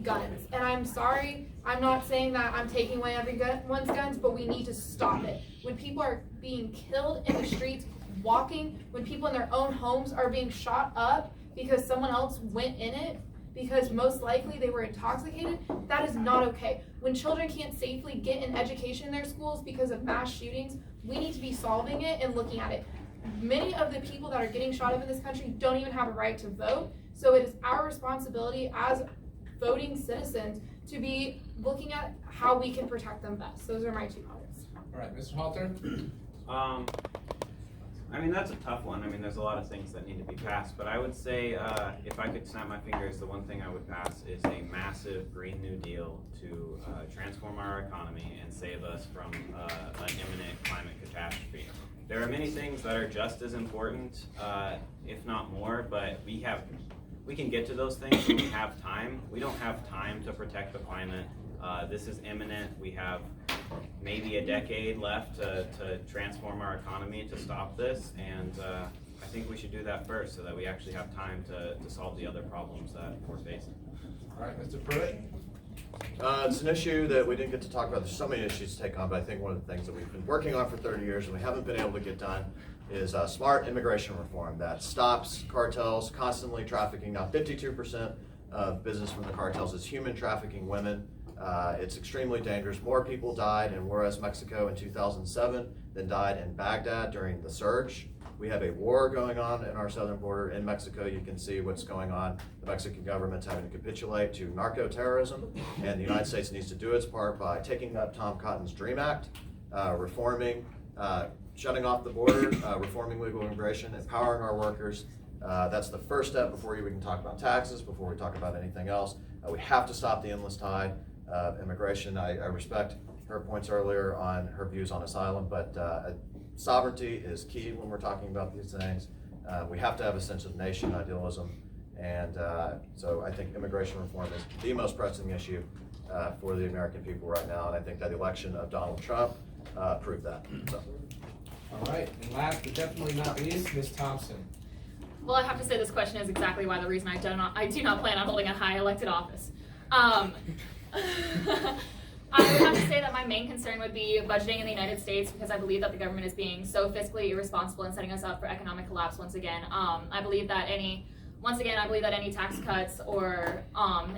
guns. And I'm sorry, I'm not saying that I'm taking away everyone's guns, but we need to stop it. When people are being killed in the streets, walking, when people in their own homes are being shot up because someone else went in it, because most likely they were intoxicated, that is not okay. When children can't safely get an education in their schools because of mass shootings, we need to be solving it and looking at it. many of the people that are getting shot up in this country don't even have a right to vote. So it is our responsibility as voting citizens to be looking at how we can protect them best. Those are my 2 comments. All right, Mr. Halter? I mean, that's a tough one. I mean, there's a lot of things that need to be passed, but I would say if I could snap my fingers, the one thing I would pass is a massive Green New Deal to transform our economy and save us from an imminent climate catastrophe. There are many things that are just as important, if not more, but we can get to those things when we have time. We don't have time to protect the climate. This is imminent. We have maybe a decade left to transform our economy to stop this, and I think we should do that first so that we actually have time to solve the other problems that we're facing. All right, Mr. Pruitt? It's an issue that we didn't get to talk about. There's so many issues to take on, but I think one of the things that we've been working on for 30 years and we haven't been able to get done is smart immigration reform that stops cartels constantly trafficking. Now, 52% of business from the cartels is human trafficking women. It's extremely dangerous. More people died in Juarez, Mexico in 2007 than died in Baghdad during the surge. We have a war going on in our southern border in Mexico. You can see what's going on. The Mexican government's having to capitulate to narco-terrorism, and the United States needs to do its part by taking up Tom Cotton's DREAM Act, reforming, shutting off the border, reforming legal immigration, empowering our workers. That's the first step before we can talk about taxes, before we talk about anything else. We have to stop the endless tide of immigration. I respect her points earlier on her views on asylum, but sovereignty is key when we're talking about these things. We have to have a sense of nation idealism, and so I think immigration reform is the most pressing issue for the American people right now, and I think that the election of Donald Trump proved that. So. All right, and last but definitely not least, Ms. Thompson. Well, I have to say this question is exactly why the reason I do not plan on holding a high elected office. I would have to say that my main concern would be budgeting in the United States, because I believe that the government is being so fiscally irresponsible and setting us up for economic collapse once again. I believe that any tax cuts or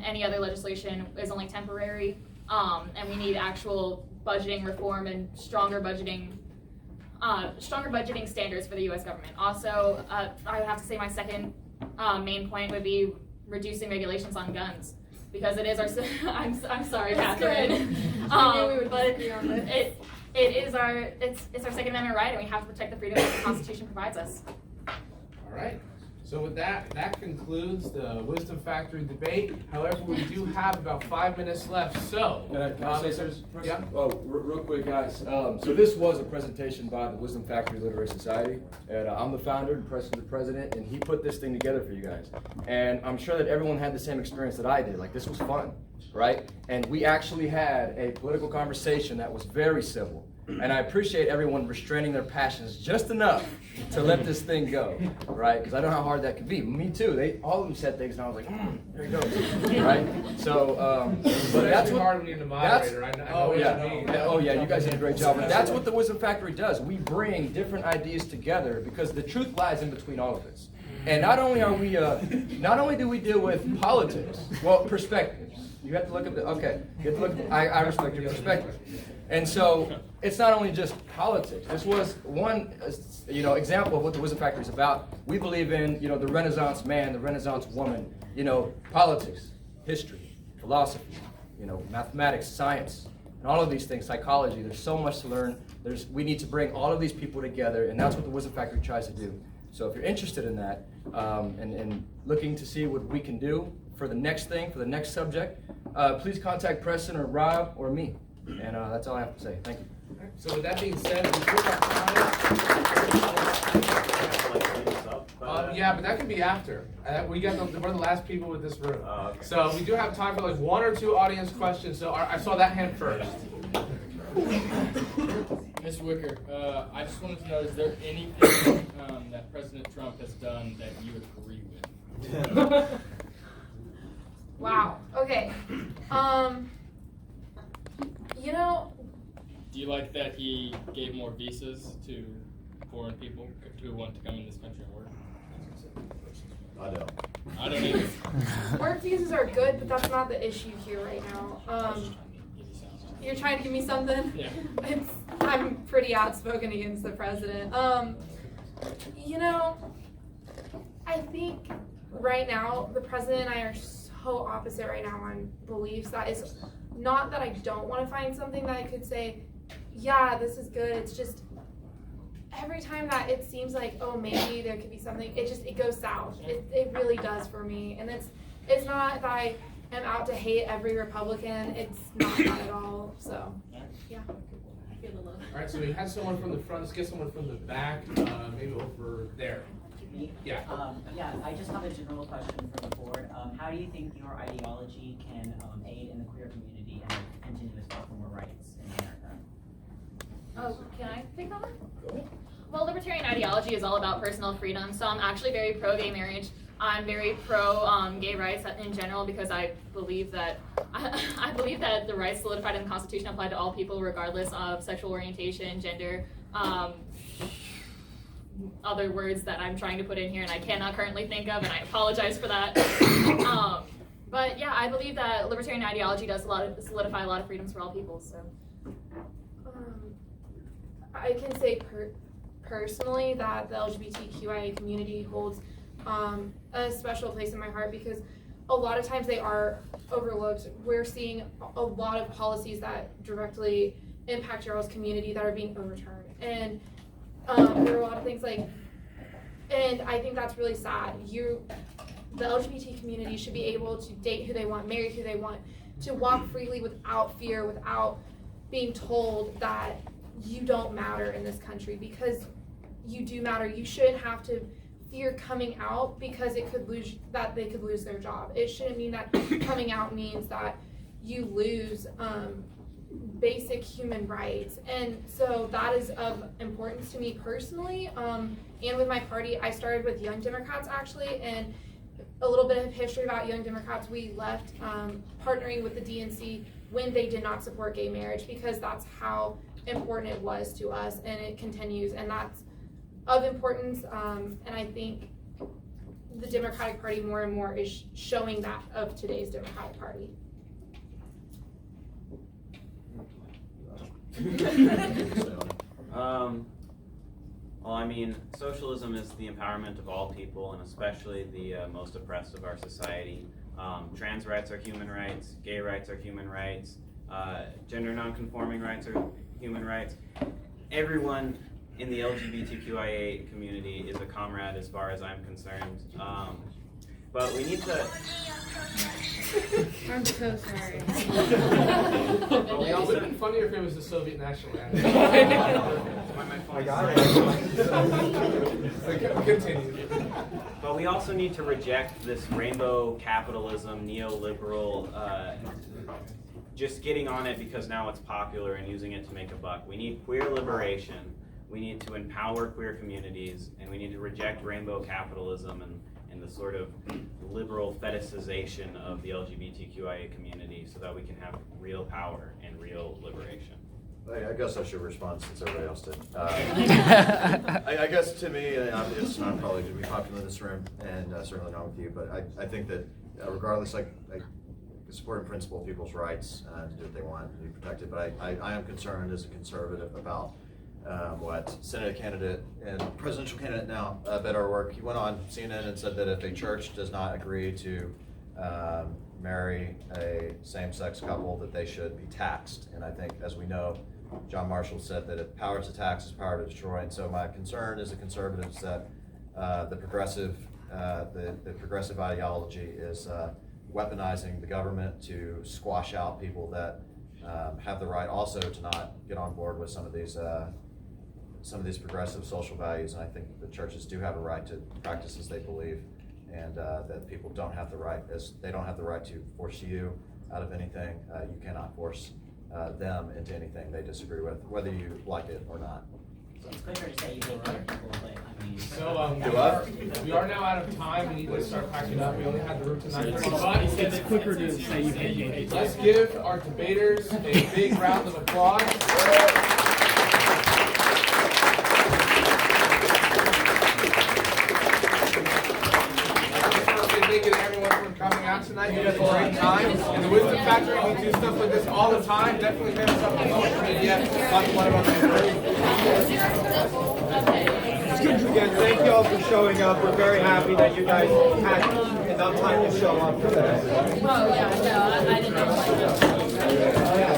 any other legislation is only temporary, and we need actual budgeting reform and stronger budgeting standards for the U.S. government. Also, I would have to say my second main point would be reducing regulations on guns, because it is our. I'm sorry, Catherine. But it is our Second Amendment right, and we have to protect the freedom that the Constitution provides us. All right. So with that concludes the Wisdom Factory debate. However, we do have about 5 minutes left. So, Can I say something? Yeah. Oh, real quick, guys. So this was a presentation by the Wisdom Factory Literary Society, and I'm the founder and the president, and he put this thing together for you guys. And I'm sure that everyone had the same experience that I did. Like, this was fun, right? And we actually had a political conversation that was very civil. And I appreciate everyone restraining their passions just enough to let this thing go, right? Because I know how hard that can be. Me too. All of them said things, and I was like, there it goes, right? So, but that's what hard when you're the moderator. I know what you mean. Oh yeah, you guys did a great job. But that's what the Wisdom Factory does. We bring different ideas together because the truth lies in between all of this. And not only do we deal with politics, well, perspectives. You have to look at I respect your perspective. And so it's not only just politics. This was one, example of what the Wisdom Factory is about. We believe in, the Renaissance man, the Renaissance woman, politics, history, philosophy, mathematics, science, and all of these things, psychology. There's so much to learn. We need to bring all of these people together, and that's what the Wisdom Factory tries to do. So if you're interested in that, and looking to see what we can do for the next thing, for the next subject, please contact Preston or Rob or me. And that's all I have to say. Thank you. So with that being said, we took our time. Yeah, but that can be after. We're the last people with this room. Okay. So we do have time for like 1 or 2 audience questions. So I saw that hand first. Mr. Wicker, I just wanted to know, is there anything that President Trump has done that you agree with? Wow. Okay. Do you like that he gave more visas to foreign people who want to come in this country and work? I don't. I don't either. Work visas are good, but that's not the issue here right now. You're trying to give me something? Yeah. I'm pretty outspoken against the president. You know, I think right now the president and I are so opposite right now on beliefs. That is not that I don't want to find something that I could say, yeah, this is good. It's just every time that it seems like, oh, maybe there could be something, it goes south. It really does for me. And it's not that I am out to hate every Republican. It's not that at all. So, yeah. All right, so we had someone from the front. Let's get someone from the back, maybe over there. Me? Yeah. Yeah, I just have a general question for the board. How do you think your ideology can aid in the queer community and continue to fight for more rights in America? Oh, can I take that one? Well, libertarian ideology is all about personal freedom, so I'm actually very pro-gay marriage. I'm very pro-gay rights in general because I believe that I believe that the rights solidified in the Constitution apply to all people regardless of sexual orientation, gender, other words that I'm trying to put in here and I cannot currently think of, and I apologize for that. But yeah, I believe that libertarian ideology does solidify a lot of freedoms for all people. So I can say personally that the LGBTQIA community holds a special place in my heart because a lot of times they are overlooked. We're seeing a lot of policies that directly impact your all's community that are being overturned. And there are a lot of things like, and I think that's really sad. The LGBT community should be able to date who they want, marry who they want, to walk freely without fear, without being told that you don't matter in this country, because you do matter. You shouldn't have to fear coming out because they could lose their job. It shouldn't mean that coming out means that you lose basic human rights. And so that is of importance to me personally. And with my party, I started with Young Democrats actually, and a little bit of history about Young Democrats. We left partnering with the DNC when they did not support gay marriage because that's how important it was to us, and it continues, and that's of importance. And I think the Democratic Party more and more is showing that of today's Democratic Party. Well, I mean, socialism is the empowerment of all people, and especially the most oppressed of our society. Trans rights are human rights, gay rights are human rights, gender non-conforming rights are human rights. Everyone in the LGBTQIA community is a comrade as far as I'm concerned. But we need to... I'm so sorry. It would have been funnier if it was the Soviet national anthem. I got it. Continue. But we also need to reject this rainbow capitalism, neoliberal, just getting on it because now it's popular and using it to make a buck. We need queer liberation. We need to empower queer communities, and we need to reject rainbow capitalism and the sort of liberal fetishization of the LGBTQIA community so that we can have real power and real liberation. I guess I should respond since everybody else did. I guess to me, it's not probably going to be popular in this room, and certainly not with you, but I think that regardless, I support in principle people's rights to do what they want and be protected, but I am concerned as a conservative about what Senate candidate and presidential candidate now, Beto O'Rourke, he went on CNN and said that if a church does not agree to marry a same-sex couple, that they should be taxed. And I think, as we know, John Marshall said that if power to tax is power to destroy. And so my concern as a conservative is that the progressive ideology is weaponizing the government to squash out people that have the right also to not get on board with some of these progressive social values. And I think the churches do have a right to practice as they believe, and that people don't have the right, as they don't have the right to force you out of anything. You cannot force them into anything they disagree with, whether you like it or not. So it's quicker to say you hate queer people, but I mean... So we are now out of time. We need to start packing up. We only had the room tonight. It's quicker to say you hate. Let's give our debaters a big round of applause. Thank you to everyone for coming out tonight. You had a great time. In the Wisdom Factory, we do stuff like this all the time. Definitely hit us up on social media. Talk to one of our members. Again, thank you all for showing up. We're very happy that you guys had enough time to show up today. Oh, yeah, no, I didn't know.